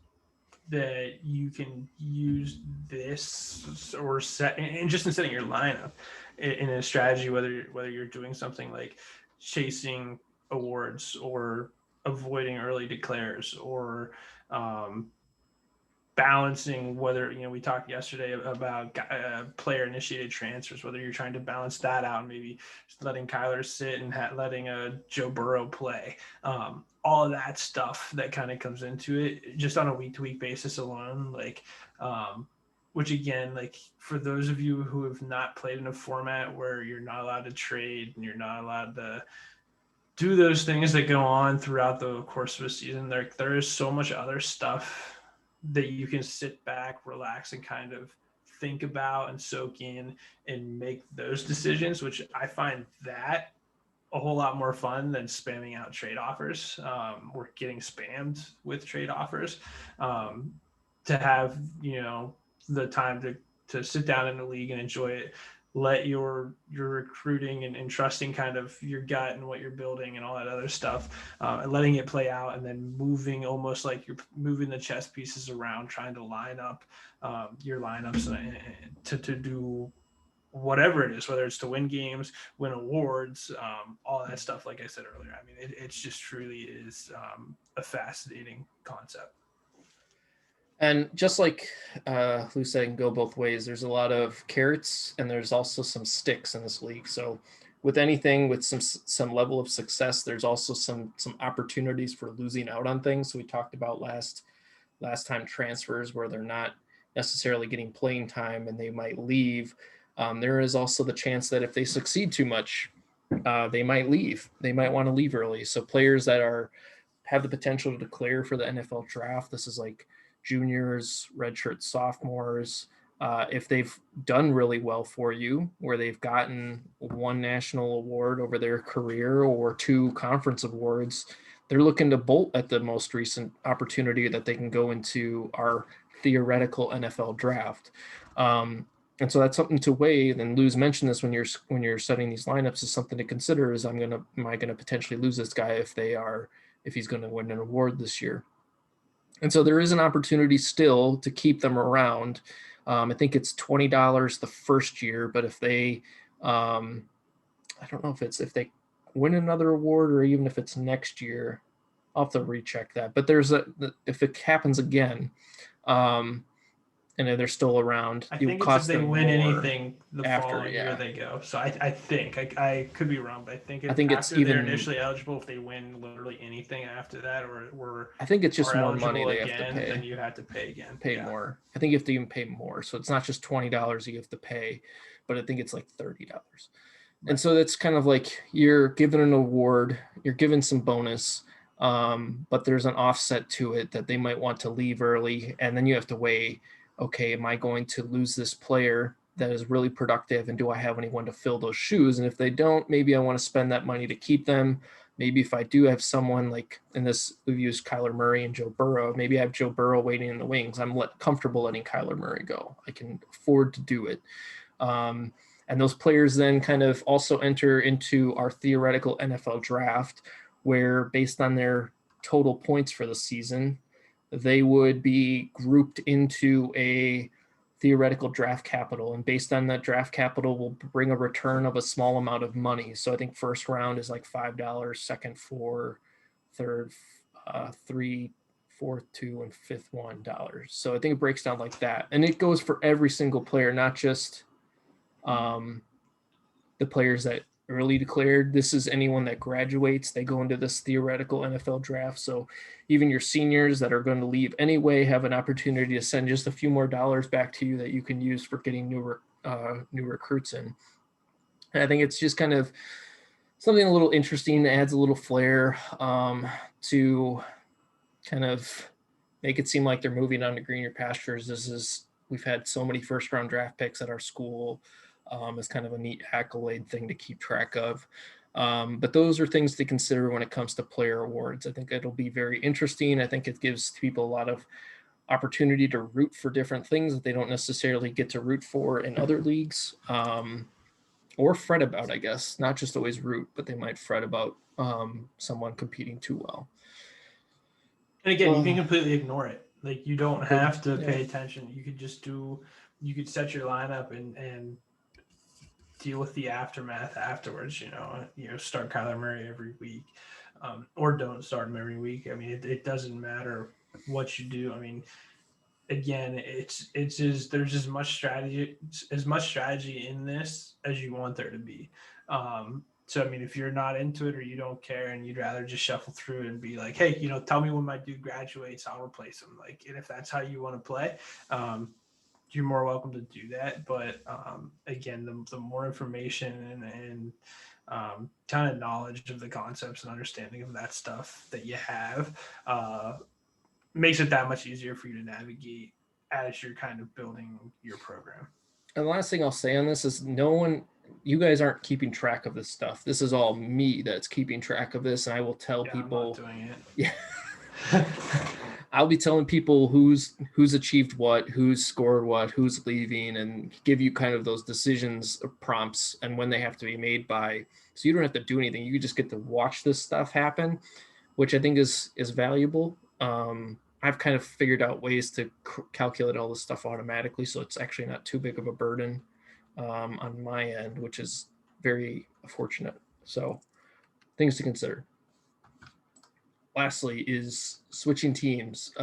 that you can use this or set, and just in setting your lineup in a strategy, whether you're doing something like chasing awards or avoiding early declares, or balancing whether, we talked yesterday about player initiated transfers, whether you're trying to balance that out, maybe just letting Kyler sit and letting a Joe Burrow play, all of that stuff that kind of comes into it just on a week-to-week basis alone. Like, which again, like for those of you who have not played in a format where you're not allowed to trade and you're not allowed to do those things that go on throughout the course of a season, there is so much other stuff that you can sit back, relax, and kind of think about and soak in and make those decisions, which I find that a whole lot more fun than spamming out trade offers, or getting spammed with trade offers. To have, the time to sit down in the league and enjoy it, let your recruiting and trusting kind of your gut and what you're building and all that other stuff, and letting it play out, and then moving almost like you're moving the chess pieces around, trying to line up your lineups to do whatever it is, whether it's to win games, win awards, all that stuff. Like I said earlier, I mean, it's just truly is a fascinating concept. And just like Lou said, can go both ways. There's a lot of carrots, and there's also some sticks in this league. So with anything with some level of success, there's also some opportunities for losing out on things. So we talked about last time transfers where they're not necessarily getting playing time and they might leave. There is also the chance that if they succeed too much, they might leave. They might want to leave early. So players that have the potential to declare for the NFL draft, this is like juniors, redshirt sophomores, If they've done really well for you, where they've gotten one national award over their career or two conference awards, they're looking to bolt at the most recent opportunity that they can go into our theoretical NFL draft. And so that's something to weigh. And Lou's mentioned this when you're setting these lineups is something to consider. Is am I gonna potentially lose this guy if he's going to win an award this year? And so there is an opportunity still to keep them around. I think it's $20 the first year, but if they, I don't know if they win another award or even if it's next year, I'll have to recheck that. But if it happens again, um, and they're still around, I it would think it's if cost they them win more anything the after. following year Yeah, they go. So I think I could be wrong, but I think I if think it's after they're even. initially eligible, if they win literally anything after that, or I think it's just are more money eligible they have to again, then pay. you have to pay again. Pay Yeah. more. I think you have to even pay more. So it's not just $20 you have to pay, but I think it's like $30. And Right. so that's kind of like you're given an award, you're given some bonus, but there's an offset to it that they might want to leave early. And then you have to weigh, okay, am I going to lose this player that is really productive? And do I have anyone to fill those shoes? And if they don't, maybe I want to spend that money to keep them. Maybe if I do have someone like in this, we've used Kyler Murray and Joe Burrow. Maybe I have Joe Burrow waiting in the wings. I'm comfortable letting Kyler Murray go. I can afford to do it. Um, and those players then kind of also enter into our theoretical NFL draft, where based on their total points for the season, they would be grouped into a theoretical draft capital. And based on that draft capital, will bring a return of a small amount of money. So I think first round is like $5, second $4, third $3, fourth $2, and fifth $1. So I think it breaks down like that. And it goes for every single player, not just um, the players that early declared. This is anyone that graduates. They go into this theoretical NFL draft. So even your seniors that are going to leave anyway have an opportunity to send just a few more dollars back to you that you can use for getting new recruits in. And I think it's just kind of something a little interesting that adds a little flair to kind of make it seem like they're moving on to greener pastures. We've had so many first round draft picks at our school. Is kind of a neat accolade thing to keep track of. But those are things to consider when it comes to player awards. I think it'll be very interesting. I think it gives people a lot of opportunity to root for different things that they don't necessarily get to root for in other leagues, or fret about, I guess. Not just always root, but they might fret about someone competing too well. And again, you can completely ignore it. Like you don't have to Yeah. pay attention. You could just you could set your lineup and deal with the aftermath afterwards. Start Kyler Murray every week, or don't start him every week. I mean, it doesn't matter what you do. I mean, again, it's just there's as much strategy in this as you want there to be. So I mean, if you're not into it or you don't care and you'd rather just shuffle through it and be like, hey, tell me when my dude graduates, I'll replace him. Like, and if that's how you want to play, you're more welcome to do that. But again, the more information and kind of knowledge of the concepts and understanding of that stuff that you have makes it that much easier for you to navigate as you're kind of building your program. And the last thing I'll say on this is you guys aren't keeping track of this stuff. This is all me that's keeping track of this. And I will tell Yeah, I'm not people, doing it. yeah, I'll be telling people who's achieved what, who's scored what, who's leaving, and give you kind of those decisions prompts and when they have to be made by. So you don't have to do anything. You just get to watch this stuff happen, which I think is valuable. I've kind of figured out ways to calculate all this stuff automatically, so it's actually not too big of a burden on my end, which is very fortunate. So things to consider. Lastly, is switching teams.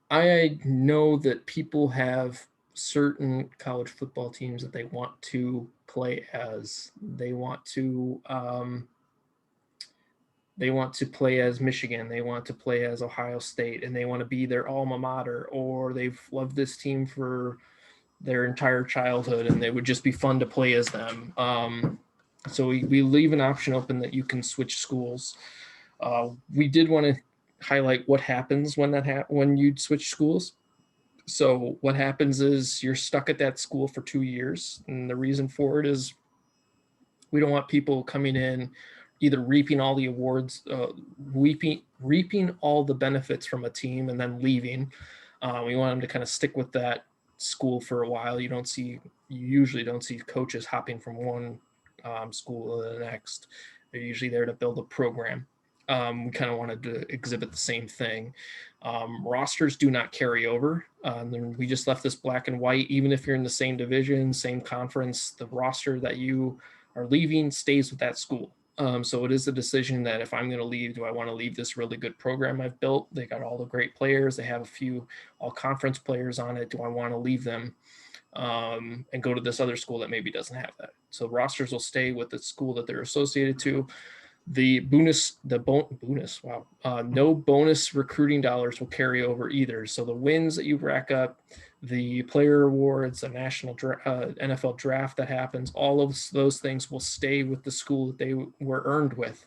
I know that people have certain college football teams that they want to play as. They want to play as Michigan, they want to play as Ohio State, and they want to be their alma mater, or they've loved this team for their entire childhood and they would just be fun to play as them. So we leave an option open that you can switch schools. We did want to highlight what happens when when you switch schools. So what happens is you're stuck at that school for 2 years, and the reason for it is we don't want people coming in either reaping all the awards, reaping all the benefits from a team and then leaving. We want them to kind of stick with that school for a while. You usually don't see coaches hopping from one school to the next. They're usually there to build a program. We kind of wanted to exhibit the same thing. Rosters do not carry over. We just left this black and white. Even if you're in the same division, same conference, the roster that you are leaving stays with that school. So it is a decision that if I'm going to leave, do I want to leave this really good program I've built? They got all the great players. They have a few all conference players on it. Do I want to leave them and go to this other school that maybe doesn't have that? So rosters will stay with the school that they're associated to. No bonus recruiting dollars will carry over either. So the wins that you rack up, the player awards, the NFL draft that happens, all of those things will stay with the school that they were earned with.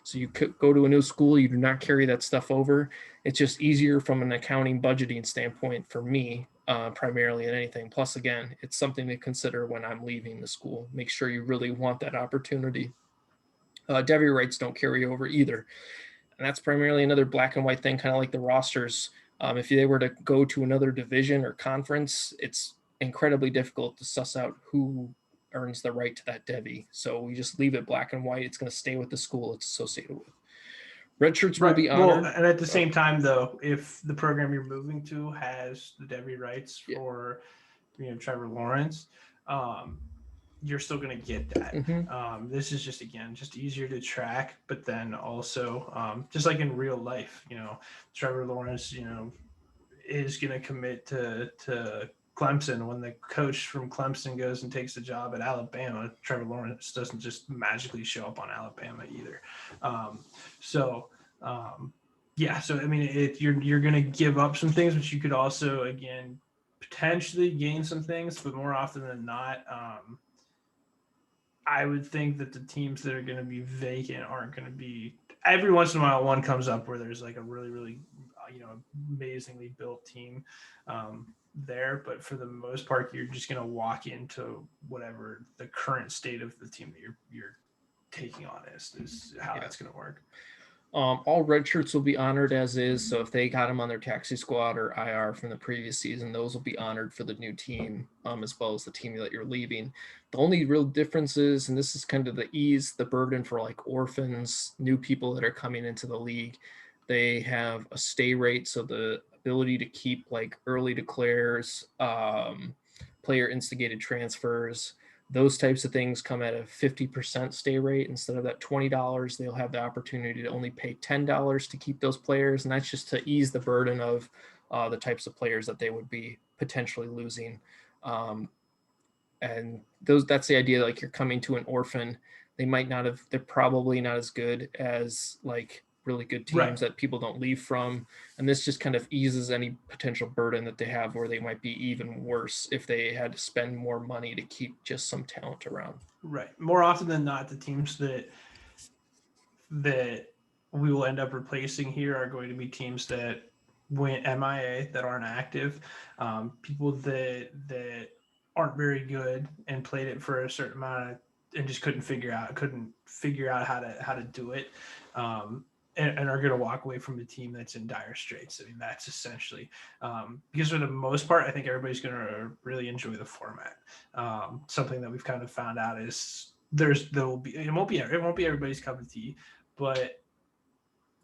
So you could go to a new school, you do not carry that stuff over. It's just easier from an accounting budgeting standpoint for me, primarily than anything. Plus, again, it's something to consider when I'm leaving the school. Make sure you really want that opportunity. Devy rights don't carry over either. And that's primarily another black and white thing, kind of like the rosters. If they were to go to another division or conference, it's incredibly difficult to suss out who earns the right to that Devy. So we just leave it black and white. It's going to stay with the school it's associated with. Red shirts will Right. be Well, honored. and at the same time, though, if the program you're moving to has the Debbie rights Yeah. for, Trevor Lawrence, um, you're still going to get that. Mm-hmm. This is just, again, just easier to track, but then also just like in real life, Trevor Lawrence, is going to commit to Clemson. When the coach from Clemson goes and takes the job at Alabama, Trevor Lawrence doesn't just magically show up on Alabama either. So, um, yeah, so I mean, you're going to give up some things, but you could also, again, potentially gain some things, but more often than not, I would think that the teams that are going to be vacant aren't going to be. Every once in a while, one comes up where there's like a really, really, amazingly built team there. But for the most part, you're just going to walk into whatever the current state of the team that you're taking on is how that's going to work. All red shirts will be honored as is. So if they got them on their taxi squad or IR from the previous season, those will be honored for the new team, as well as the team that you're leaving. The only real difference is, and this is kind of the burden for like orphans, new people that are coming into the league, they have a stay rate. So the ability to keep like early declares, player instigated transfers, those types of things come at a 50% stay rate instead of that $20. They'll have the opportunity to only pay $10 to keep those players, and that's just to ease the burden of the types of players that they would be potentially losing. And that's the idea. Like, you're coming to an orphan, they're probably not as good as like really good Right. teams that people don't leave from, and this just kind of eases any potential burden that they have, where they might be even worse if they had to spend more money to keep just some talent around. Right. More often than not, the teams that we will end up replacing here are going to be teams that went MIA, that aren't active, people that aren't very good and played it for a certain amount of, and just couldn't figure out how to do it. And are going to walk away from a team that's in dire straits. I mean, that's essentially because for the most part, I think everybody's going to really enjoy the format. Something that we've kind of found out is it won't be everybody's cup of tea, but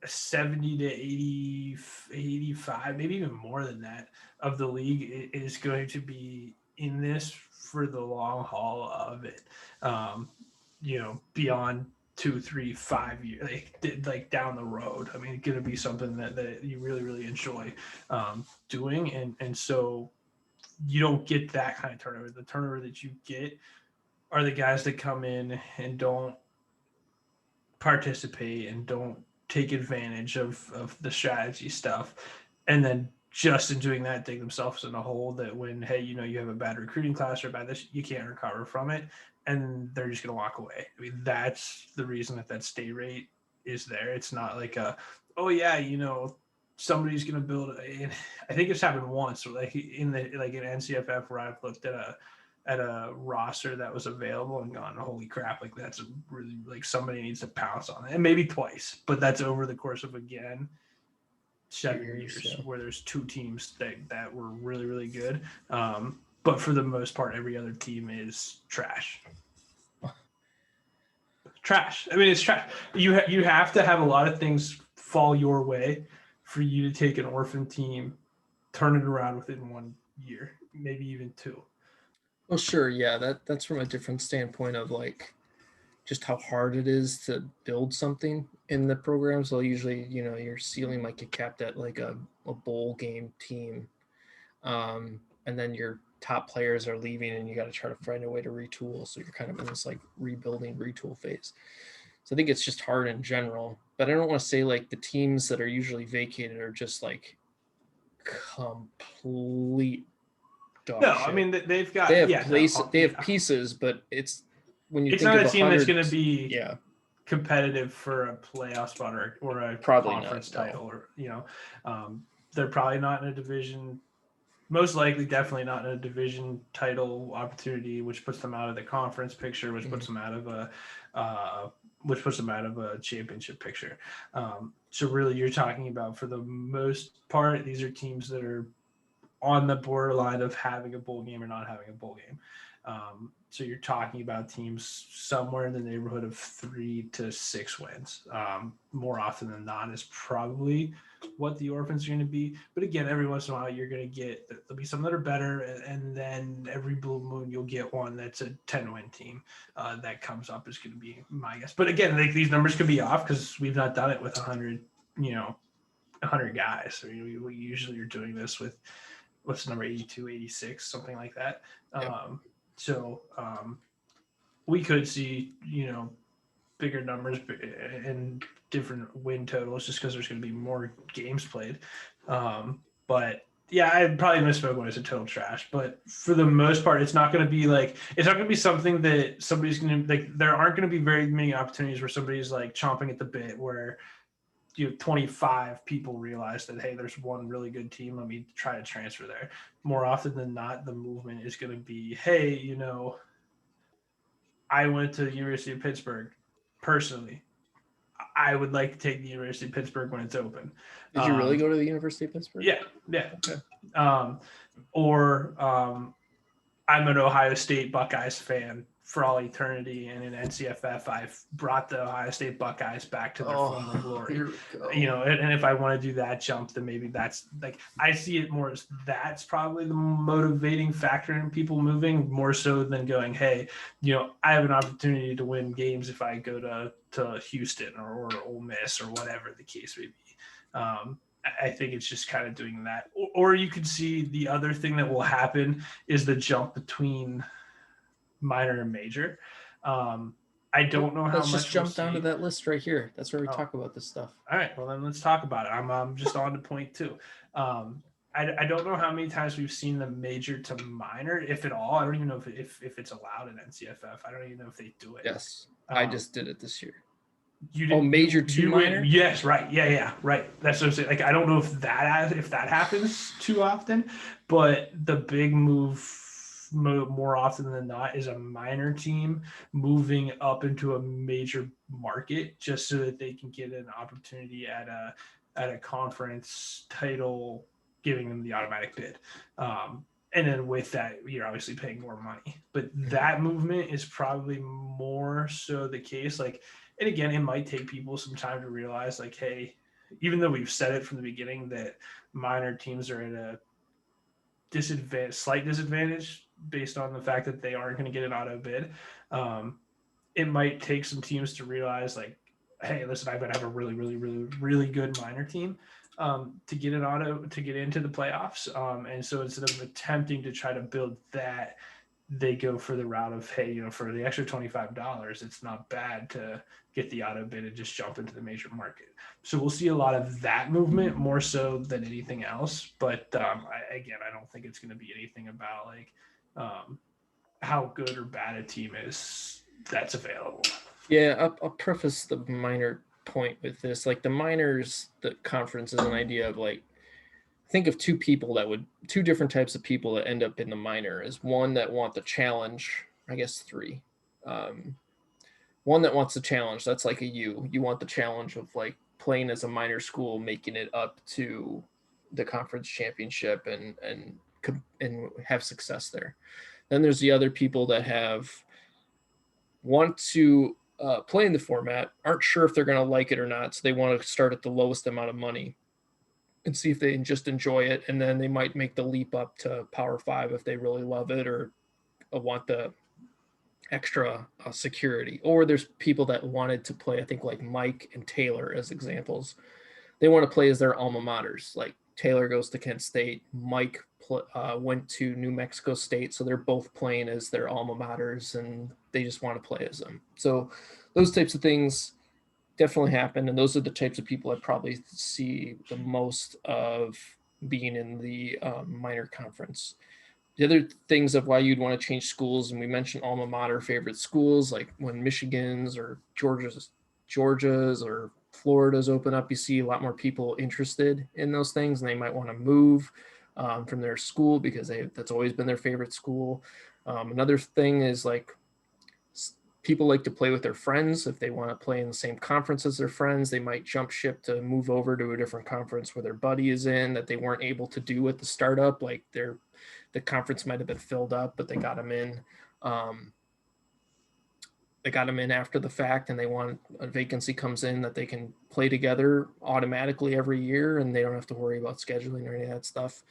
70 to 80, 85, maybe even more than that of the league is going to be in this for the long haul of it. Beyond 2, 3, 5 years, like down the road. I mean, it's going to be something that you really, really enjoy doing. And so you don't get that kind of turnover. The turnover that you get are the guys that come in and don't participate and don't take advantage of the strategy stuff, and then just in doing that dig themselves in a hole that when, hey, you have a bad recruiting class or bad this, you can't recover from it, and they're just going to walk away. I mean, that's the reason that stay rate is there. It's not like oh yeah, somebody's going to build I think it's happened once, like in NCFF, where I've looked at a roster that was available and gone, holy crap, like that's a really, like somebody needs to pounce on it, and maybe twice, but that's over the course of, again, 7 years, yeah. where there's two teams that were really, really good. But for the most part, every other team is trash. Trash. I mean, it's trash. You have to have a lot of things fall your way for you to take an orphan team, turn it around within 1 year, maybe even two. Well, sure, yeah, that's from a different standpoint of like just how hard it is to build something in the program. So usually, your ceiling might get capped at like a bowl game team, and then your top players are leaving, and you got to try to find a way to retool. So you're kind of in this like rebuilding, retool phase. So I think it's just hard in general. But I don't want to say like the teams that are usually vacated are just like complete dog No, I shit. mean they've They got, have yeah, no, they have yeah. pieces, but it's when you It's think not of a team that's going to 100, be yeah, competitive for a playoff spot or a probably not. conference title, No. or they're probably not in a division. Most likely, definitely not in a division title opportunity, which puts them out of the conference picture, which puts them out of a championship picture. So really, you're talking about, for the most part, these are teams that are on the borderline of having a bowl game or not having a bowl game. So you're talking about teams somewhere in the neighborhood of 3 to 6 wins. More often than not is probably what the Orphans are going to be. But again, every once in a while, you're going to get, there'll be some that are better, and then every blue moon, you'll get one that's a 10-win team that comes up, is going to be my guess. But again, like, these numbers could be off because we've not done it with 100 guys. We usually are doing this with, what's the number, 82, 86, something like that. Yep. So we could see, bigger numbers and different win totals, just because there's going to be more games played. But yeah, I probably misspoke when I said total trash, but for the most part, it's not going to be something that somebody's going to, like, there aren't going to be very many opportunities where somebody's like chomping at the bit, where 25 people realize that, hey, there's one really good team, let me try to transfer there. More often than not, the movement is going to be, hey, I went to the University of Pittsburgh personally. I would like to take the University of Pittsburgh when it's open. Did you really go to the University of Pittsburgh? Yeah. Okay. Or I'm an Ohio State Buckeyes fan for all eternity, and in NCFF, I've brought the Ohio State Buckeyes back to their former glory. Here we go. And if I want to do that jump, then maybe that's, like, I see it more as that's probably the motivating factor in people moving, more so than going, hey, I have an opportunity to win games if I go to Houston or Ole Miss or whatever the case may be. I think it's just kind of doing that. Or you could see the other thing that will happen is the jump between minor and major. I don't know how much. Let's just jump down to that list right here. That's where we talk about this stuff. All right, well then let's talk about it. I'm just on to point 2. I don't know how many times we've seen the major to minor, if at all. I don't even know if it's allowed in NCFF. I don't even know if they do it. Yes, I just did it this year. You did, major to minor? Yes, right. Yeah, right. That's what I'm saying. Like, I don't know if that happens too often, but the big move, more often than not, is a minor team moving up into a major market just so that they can get an opportunity at a conference title, giving them the automatic bid. And then with that, you're obviously paying more money. But that movement is probably more so the case. Like, and again, it might take people some time to realize, like, hey, even though we've said it from the beginning that minor teams are at a slight disadvantage based on the fact that they aren't going to get an auto bid, it might take some teams to realize, like, hey, listen, I've got to have a really, really, really, really good minor team to get into the playoffs. And so instead of attempting to try to build that, they go for the route of, hey, for the extra $25, it's not bad to get the auto bid and just jump into the major market. So we'll see a lot of that movement more so than anything else. But I don't think it's going to be anything about like how good or bad a team is that's available. Yeah, I'll preface the minor point with this. Like the minors, the conference is an idea of like, think of two different types of people that end up in the minor. Is one that want the challenge, I guess three. One that wants the challenge, that's like a you want the challenge of like playing as a minor school, making it up to the conference championship and have success there. Then there's the other people that want to play in the format, aren't sure if they're going to like it or not, so they want to start at the lowest amount of money and see if they just enjoy it, and then they might make the leap up to Power Five if they really love it or want the extra security. Or there's people that wanted to play, I think like Mike and Taylor as examples. They want to play as their alma maters. Like Taylor goes to Kent State, Mike went to New Mexico State, so they're both playing as their alma maters, and they just want to play as them. So those types of things definitely happen, and those are the types of people I probably see the most of being in the minor conference. The other things of why you'd want to change schools, and we mentioned alma mater favorite schools, like when Michigan's or Georgia's or Florida's open up, you see a lot more people interested in those things, and they might want to move from their school because that's always been their favorite school. Another thing is like people like to play with their friends. If they want to play in the same conference as their friends, they might jump ship to move over to a different conference where their buddy is in that they weren't able to do at the startup. Like the conference might have been filled up, but they got them in. They got them in after the fact, and they want a vacancy comes in that they can play together automatically every year, and they don't have to worry about scheduling or any of that stuff.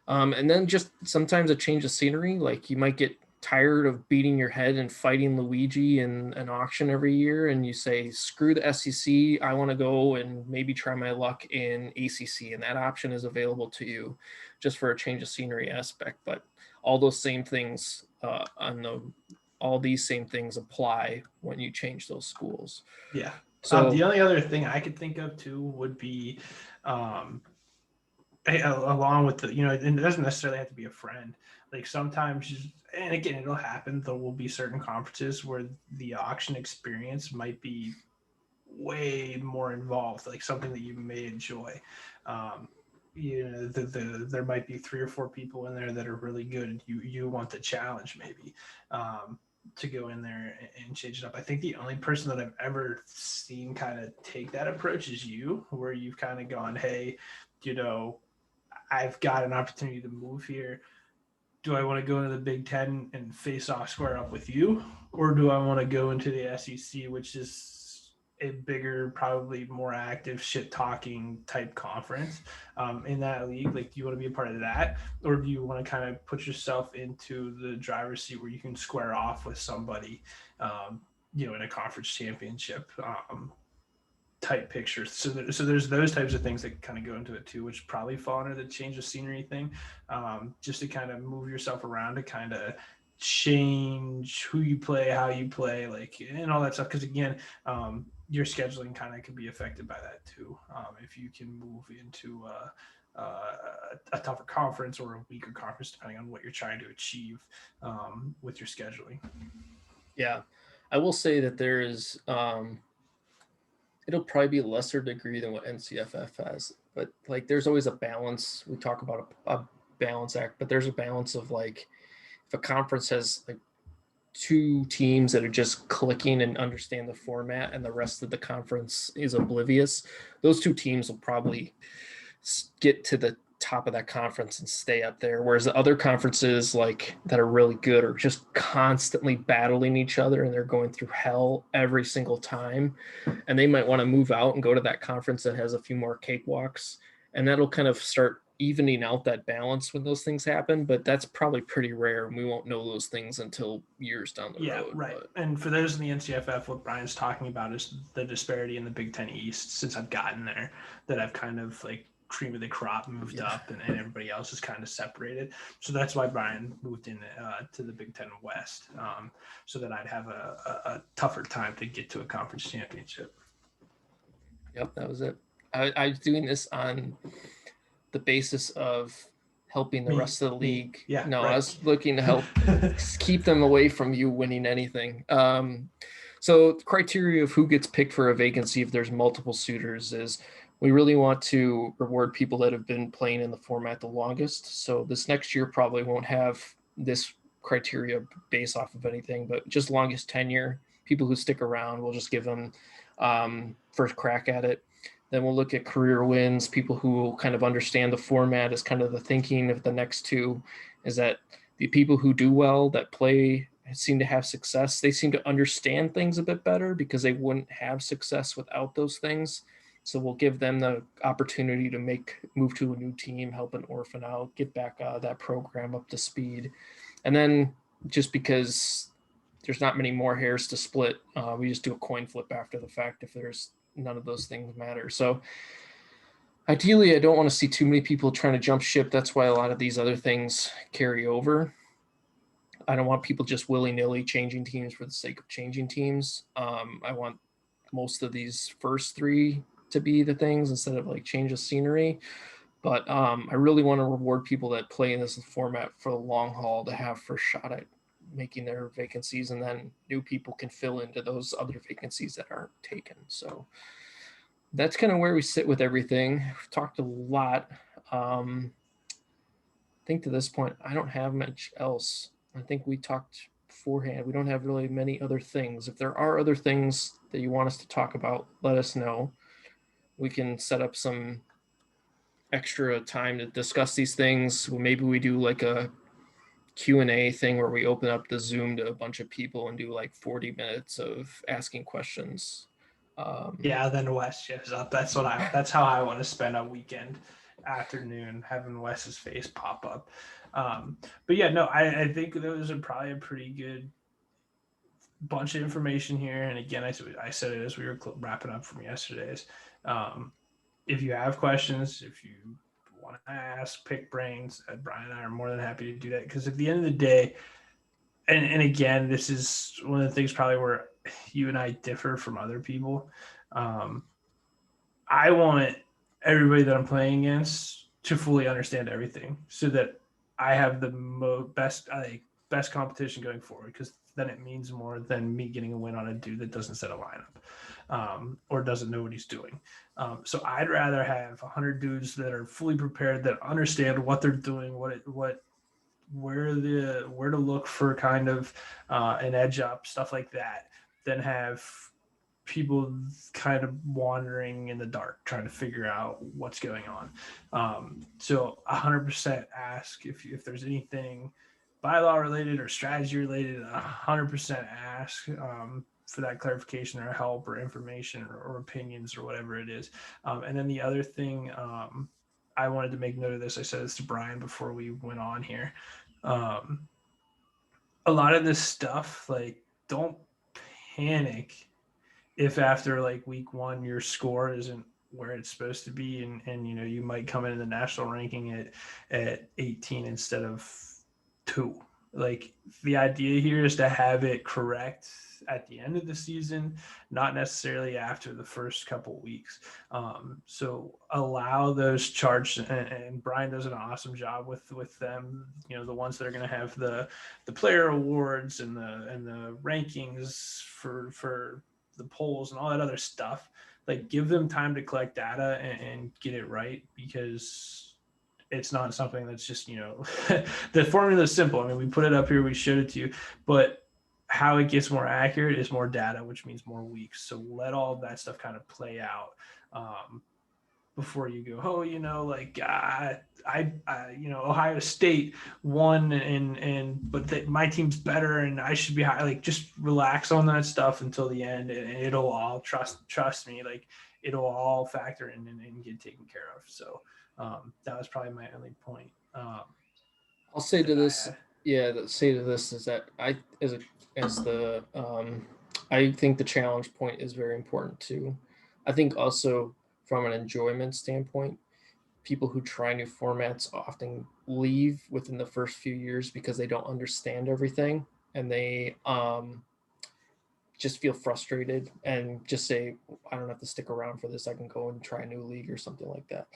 And then just sometimes a change of scenery. Like you might get tired of beating your head and fighting Luigi in an auction every year, and you say, screw the SEC, I want to go and maybe try my luck in ACC, and that option is available to you just for a change of scenery aspect. But all those same things all these same things apply when you change those schools. Yeah. So the only other thing I could think of too would be along with the, it doesn't necessarily have to be a friend. Like sometimes, and again, it'll happen. There will be certain conferences where the auction experience might be way more involved, like something that you may enjoy. There might be 3 or 4 people in there that are really good, and you want the challenge maybe to go in there and change it up. I think the only person that I've ever seen kind of take that approach is you, where you've kind of gone, hey, I've got an opportunity to move here. Do I want to go into the Big Ten and face off square up with you? Or do I want to go into the SEC, which is a bigger, probably more active shit talking type conference in that league? Like, do you want to be a part of that? Or do you want to kind of put yourself into the driver's seat where you can square off with somebody, in a conference championship? Type pictures. So there's those types of things that kind of go into it too, which probably fall under the change of scenery thing, just to kind of move yourself around to kind of change who you play, how you play, like, and all that stuff. Because again, your scheduling kind of can be affected by that too. If you can move into a tougher conference or a weaker conference, depending on what you're trying to achieve with your scheduling. Yeah, I will say that there is it'll probably be a lesser degree than what NCFF has, but like there's always a balance. We talk about a balance act, but there's a balance of like if a conference has like 2 teams that are just clicking and understand the format and the rest of the conference is oblivious, those 2 teams will probably get to the top of that conference and stay up there, whereas the other conferences like that are really good are just constantly battling each other, and they're going through hell every single time, and they might want to move out and go to that conference that has a few more cakewalks, and that'll kind of start evening out that balance when those things happen. But that's probably pretty rare, and we won't know those things until years down the road. Right. But And for those in the NCFF, what Brian's talking about is the disparity in the Big Ten East. Since I've gotten there, that I've kind of like cream of the crop moved up, and everybody else is kind of separated. So that's why Brian moved in to the Big Ten West, so that I'd have a tougher time to get to a conference championship. Yep, that was it. I was doing this on the basis of helping the rest of the league. Yeah, no, right. I was looking to help keep them away from you winning anything. So the criteria of who gets picked for a vacancy if there's multiple suitors is we really want to reward people that have been playing in the format the longest. So this next year probably won't have this criteria based off of anything, but just longest tenure, people who stick around, we'll just give them first crack at it. Then we'll look at career wins, people who kind of understand the format is kind of the thinking of the next two is that the people who do well that play seem to have success. They seem to understand things a bit better because they wouldn't have success without those things. So we'll give them the opportunity to move to a new team, help an orphan out, get back that program up to speed. And then just because there's not many more hairs to split, we just do a coin flip after the fact if there's none of those things matter. So ideally, I don't want to see too many people trying to jump ship. That's why a lot of these other things carry over. I don't want people just willy nilly changing teams for the sake of changing teams. I want most of these first three to be the things instead of like change of scenery. But I really want to reward people that play in this format for the long haul to have first shot at making their vacancies, and then new people can fill into those other vacancies that aren't taken. So that's kind of where we sit with everything. We've talked a lot. I think to this point, I don't have much else. I think we talked beforehand. We don't have really many other things. If there are other things that you want us to talk about, let us know. We can set up some extra time to discuss these things. Maybe we do like a Q&A thing where we open up the Zoom to a bunch of people and do like 40 minutes of asking questions. Yeah, then Wes shows up. That's how I want to spend a weekend afternoon, having Wes's face pop up. But yeah, no, I think those are probably a pretty good bunch of information here. And again, I said it as we were wrapping up from yesterday's. Um, if you have questions, if you want to ask, pick brains, Brian and I are more than happy to do that. Because at the end of the day, and again, this is one of the things probably where you and I differ from other people. Um, I want everybody that I'm playing against to fully understand everything, so that I have the best competition going forward. Because then it means more than me getting a win on a dude that doesn't set a lineup or doesn't know what he's doing. So I'd rather have 100 dudes that are fully prepared, that understand what they're doing, where to look for kind of an edge up, stuff like that, than have people kind of wandering in the dark trying to figure out what's going on. So 100% ask if there's anything bylaw related or strategy related. 100% ask for that clarification or help or information or opinions or whatever it is. And then the other thing, I wanted to make note of this. I said this to Brian before we went on here. Um, a lot of this stuff, like, don't panic if after like week one your score isn't where it's supposed to be, and you might come in the national ranking at 18 instead of 2. Like, the idea here is to have it correct at the end of the season, not necessarily after the first couple weeks. So allow those charts, and Brian does an awesome job with them. The ones that are going to have the player awards and the rankings for the polls and all that other stuff. Like, give them time to collect data and get it right, because it's not something that's just the formula is simple. I mean, we put it up here, we showed it to you, but how it gets more accurate is more data, which means more weeks. So let all of that stuff kind of play out before you go, like Ohio State won, but my team's better and I should be high. Like, just relax on that stuff until the end, and it'll all trust me. Like, it'll all factor in and get taken care of. So that was probably my only point. I'll say to That this, I yeah, say to this is that I think the challenge point is very important too. I think also from an enjoyment standpoint, people who try new formats often leave within the first few years because they don't understand everything, and they just feel frustrated and just say, I don't have to stick around for this. I can go and try a new league or something like that.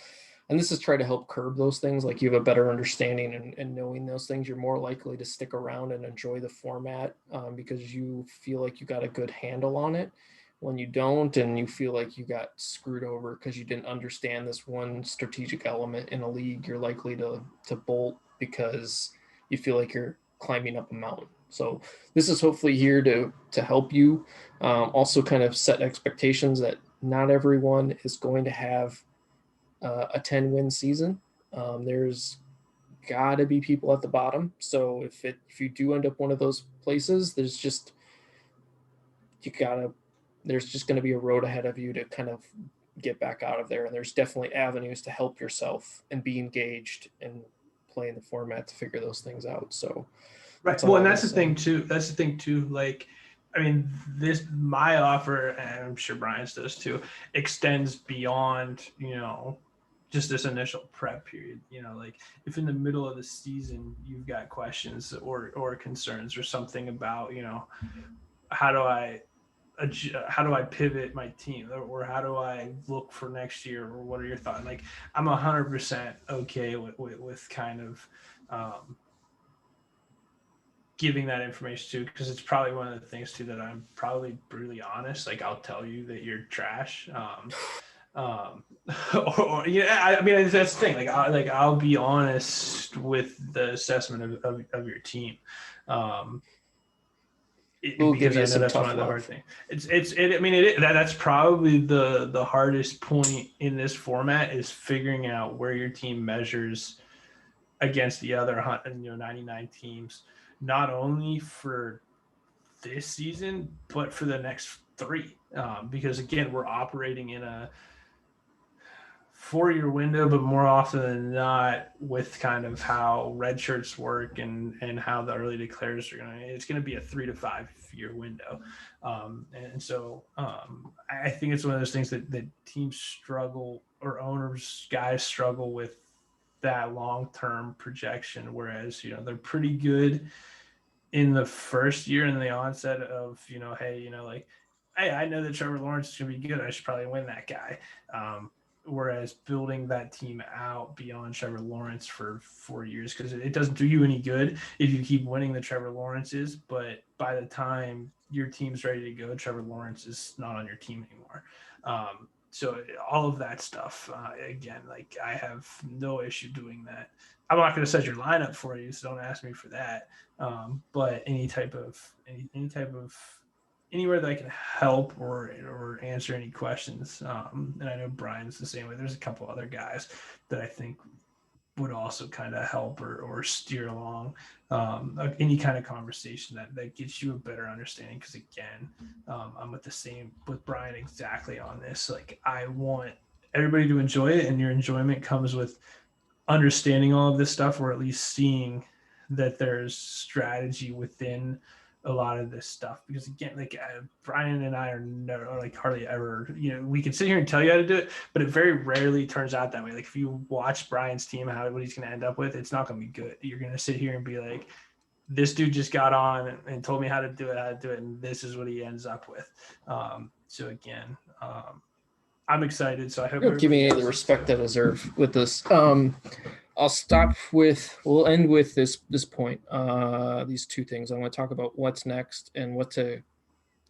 And this is try to help curb those things. Like you have a better understanding and knowing those things, you're more likely to stick around and enjoy the format because you feel like you got a good handle on it. When you don't, and you feel like you got screwed over because you didn't understand this one strategic element in a league, you're likely to bolt because you feel like you're climbing up a mountain. So this is hopefully here to help you also kind of set expectations that not everyone is going to have a 10-win season. There's got to be people at the bottom. So if you do end up one of those places, you gotta there's just going to be a road ahead of you to kind of get back out of there. And there's definitely avenues to help yourself and be engaged and playing the format to figure those things out. So Right. that's Well, all and I'm that's gonna the say. thing too. That's the thing too. Like, I mean, this my offer, and I'm sure Brian's does too, extends beyond, just this initial prep period. Like if in the middle of the season you've got questions or concerns or something about, how do I how do I pivot my team, or how do I look for next year, or what are your thoughts? Like, I'm 100% okay with kind of giving that information too, because it's probably one of the things too that I'm probably brutally honest. Like, I'll tell you that you're trash. Um, or yeah, I mean, that's the thing. I'll be honest with the assessment of your team. Um, We'll give because you I know some that's one tough of the hard love. things. I mean, that's probably the hardest point in this format is figuring out where your team measures against the other 99 teams, not only for this season but for the next three. Because again, we're operating in a 4-year window, but more often than not, with kind of how red shirts work and how the early declares are it's going to be a 3 to 5 year window. And so I think it's one of those things that teams struggle, or owners, guys struggle with that long-term projection, whereas they're pretty good in the first year in the onset of hey, like, hey, I know that Trevor Lawrence is going to be good, I should probably win that guy. Whereas building that team out beyond Trevor Lawrence for 4 years, because it doesn't do you any good if you keep winning the Trevor Lawrences, but by the time your team's ready to go, Trevor Lawrence is not on your team anymore. So all of that stuff, again, like, I have no issue doing that. I'm not going to set your lineup for you, so don't ask me for that. But any type of anywhere that I can help or answer any questions. And I know Brian's the same way. There's a couple other guys that I think would also kind of help or steer along any kind of conversation that gets you a better understanding. Because again, I'm with Brian exactly on this. Like, I want everybody to enjoy it, and your enjoyment comes with understanding all of this stuff, or at least seeing that there's strategy within a lot of this stuff. Because again, like, Brian and I are never, like, hardly ever, we can sit here and tell you how to do it, but it very rarely turns out that way. Like, if you watch Brian's team, what he's going to end up with, it's not going to be good. You're going to sit here and be like, this dude just got on and told me how to do it, and this is what he ends up with. So again, I'm excited. So I hope You don't give me everybody any of the else is too. respect I deserve with this. We'll end with this point. These two things. I want to talk about what's next and I'm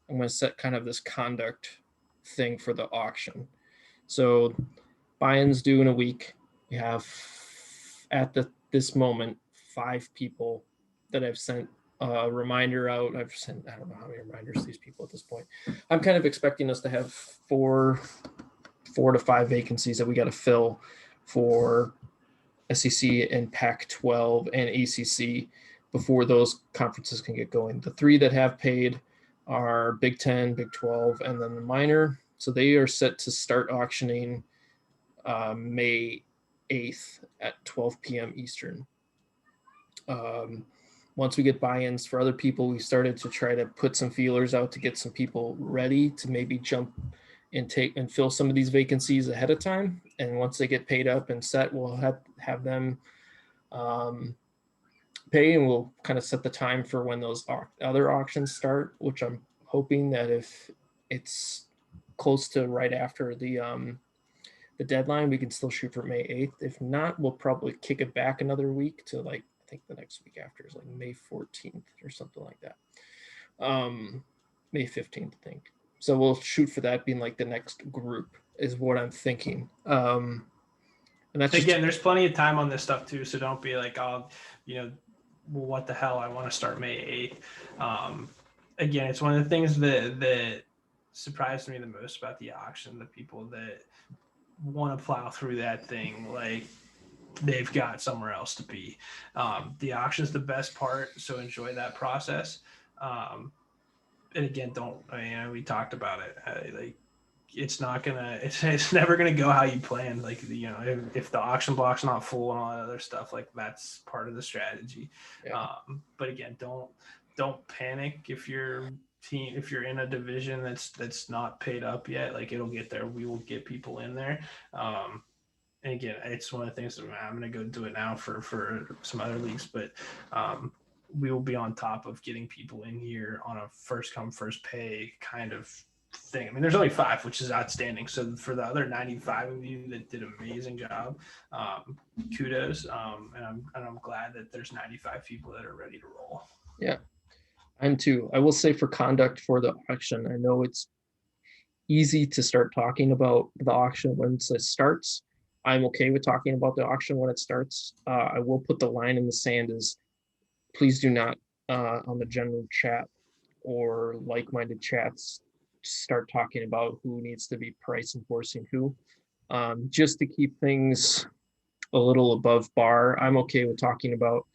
going to set kind of this conduct thing for the auction. So buy-ins due in a week. We have this moment 5 people that I've sent a reminder out. I've sent, I don't know how many reminders to these people at this point. I'm kind of expecting us to have 4 to 5 vacancies that we got to fill for SEC and Pac-12 and ACC before those conferences can get going. The 3 that have paid are Big 10, Big 12, and then the minor. So they are set to start auctioning May 8th at 12 p.m. Eastern. Once we get buy-ins for other people, we started to try to put some feelers out to get some people ready to maybe jump and take and fill some of these vacancies ahead of time. And once they get paid up and set, we'll have them pay, and we'll kind of set the time for when those other auctions start, which I'm hoping that if it's close to right after the deadline, we can still shoot for May 8th. If not, we'll probably kick it back another week to like, I think the next week after is like May 14th or something like that. May 15th, I think. So we'll shoot for that being like the next group is what I'm thinking. And that's just Again, there's plenty of time on this stuff too, so don't be like, oh, you know, well, what the hell? I want to start May 8th. Again, it's one of the things that surprised me the most about the auction. The people that want to plow through that thing like they've got somewhere else to be. The auction's the best part, so enjoy that process. And again, don't. I mean, we talked about it. Like it's not gonna it's never gonna go how you planned. Like if the auction block's not full and all that other stuff, like that's part of the strategy. yeah. But again, don't panic if you're in a division that's not paid up yet. Like it'll get there. We will get people in there. And again, it's one of the things that I'm going to go do it now for some other leagues, but we will be on top of getting people in here on a first come first pay kind of thing. I mean, there's only 5, which is outstanding. So for the other 95 of you that did an amazing job, kudos. And I'm glad that there's 95 people that are ready to roll. Yeah, I'm too. I will say for conduct for the auction, I know it's easy to start talking about the auction once it starts. I'm okay with talking about the auction when it starts. I will put the line in the sand is please do not on the general chat or like-minded chats start talking about who needs to be price enforcing who. Just to keep things a little above bar, I'm okay with talking about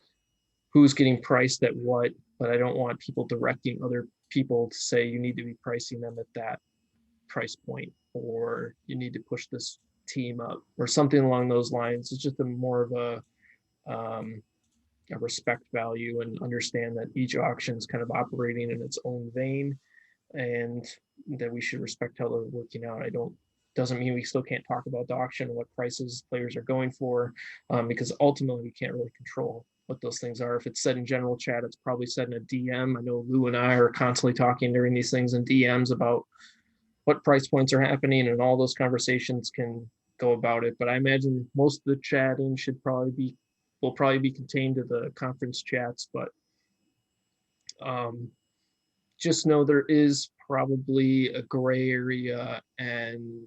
who's getting priced at what, but I don't want people directing other people to say you need to be pricing them at that price point or you need to push this team up or something along those lines. It's just a more of a respect value and understand that each auction is kind of operating in its own vein and that we should respect how they're working out. I don't doesn't mean we still can't talk about the auction and what prices players are going for because ultimately we can't really control what those things are. If it's said in general chat, it's probably said in a DM. I know Lou and I are constantly talking during these things in DMs about what price points are happening and all those conversations can go about it. But I imagine most of the chatting will probably be contained to the conference chats, but just know there is probably a gray area and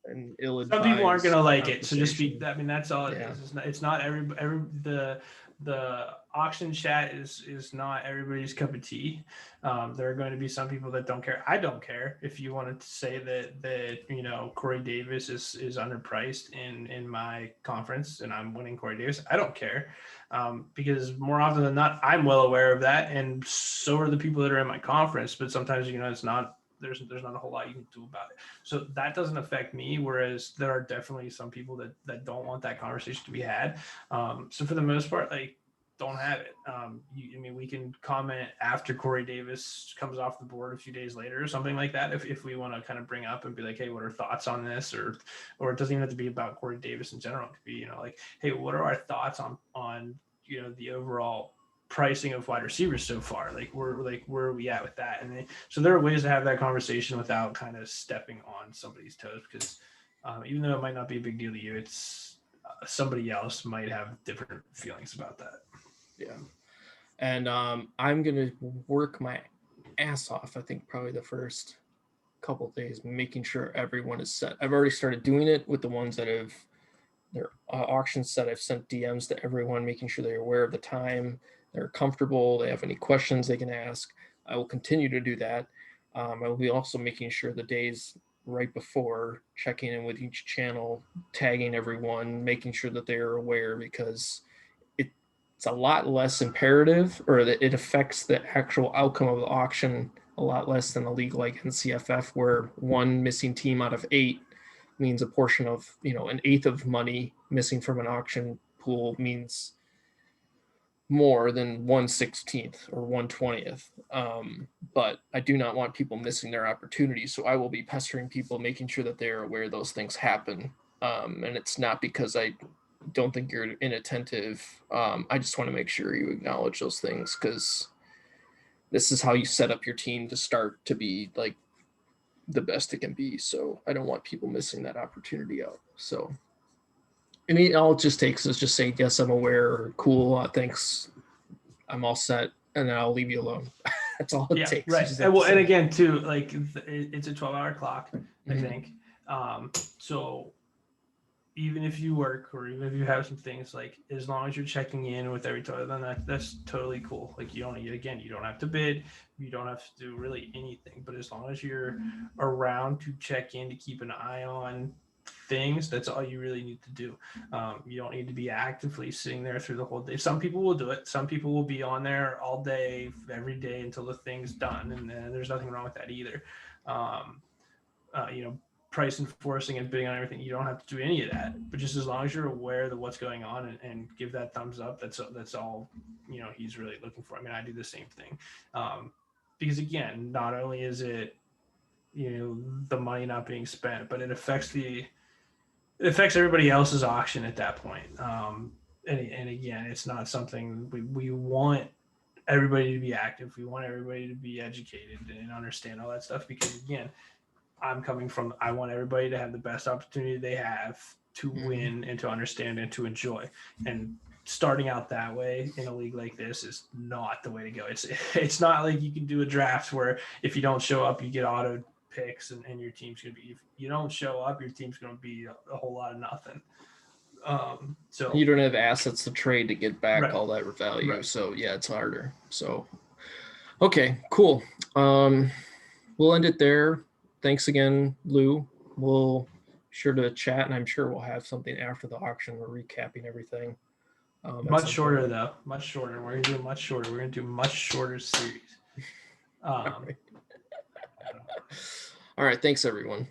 an ill-advised Some people aren't going to like it, so just be. conversation. I mean, that's all it Yeah. is. It's not every the auction chat is not everybody's cup of tea. There are going to be some people that don't care. I don't care if you wanted to say that Corey Davis is underpriced in my conference and I'm winning Corey Davis. I don't care because more often than not, I'm well aware of that, and so are the people that are in my conference. But sometimes it's not. There's not a whole lot you can do about it. So that doesn't affect me. Whereas there are definitely some people that don't want that conversation to be had. So for the most part, like, don't have it. I mean, we can comment after Corey Davis comes off the board a few days later or something like that. If we want to kind of bring up and be like, hey, what are thoughts on this? Or it doesn't even have to be about Corey Davis in general. It could be, like, hey, what are our thoughts on the overall pricing of wide receivers so far? Where are we at with that? And so there are ways to have that conversation without kind of stepping on somebody's toes, because even though it might not be a big deal to you, it's somebody else might have different feelings about that. Yeah. And I'm going to work my ass off, I think, probably the first couple of days, making sure everyone is set. I've already started doing it with the ones that have their auctions set. I've sent DMs to everyone, making sure they're aware of the time, they're comfortable, they have any questions they can ask. I will continue to do that. I will be also making sure the days right before, checking in with each channel, tagging everyone, making sure that they are aware, because it's a lot less imperative, or that it affects the actual outcome of the auction a lot less than a league like NCFF, where one missing team out of 8 means a portion of, an eighth of money missing from an auction pool means more than 1/16th or 1/20th. But I do not want people missing their opportunities. So I will be pestering people, making sure that they're aware those things happen. And it's not because I don't think you're inattentive. I just want to make sure you acknowledge those things, because this is how you set up your team to start to be like the best it can be. So I don't want people missing that opportunity out. So, and all it just takes is just say, yes, I'm aware, or cool, thanks, I'm all set, and then I'll leave you alone. That's all it Yeah, takes. You right. just have And to well, and say, again, too, like it's a 12-hour clock, I mm-hmm. think. So even if you work or even if you have some things, like as long as you're checking in with every toilet, then that's totally cool. Like you don't, again, you don't have to bid, you don't have to do really anything, but as long as you're around to check in, to keep an eye on things, that's all you really need to do. You don't need to be actively sitting there through the whole day. Some people will do it. Some people will be on there all day, every day until the thing's done, and there's nothing wrong with that either. Um, you know, price enforcing and bidding on everything, you don't have to do any of that. But just as long as you're aware of what's going on, and give that thumbs up, that's all, you know, he's really looking for. I mean, I do the same thing, because again, not only is it, you know, the money not being spent, but it affects everybody else's auction at that point. And again, it's not something we want everybody to be active. We want everybody to be educated and understand all that stuff, because again, I'm coming from, I want everybody to have the best opportunity they have to win and to understand and to enjoy. And starting out that way in a league like this is not the way to go. It's not like you can do a draft where if you don't show up, you get auto picks, and your team's going to be, if you don't show up, your team's going to be a whole lot of nothing. So You don't have assets to trade to get back right, all that value. right. So yeah, it's harder. So okay, cool. We'll end it there. Thanks again, Lou. We'll be sure to chat, and I'm sure we'll have something after the auction. We're recapping everything at Much some point. shorter though, much shorter. We're gonna do much shorter. We're gonna do much shorter series. All right. All right. Thanks, everyone.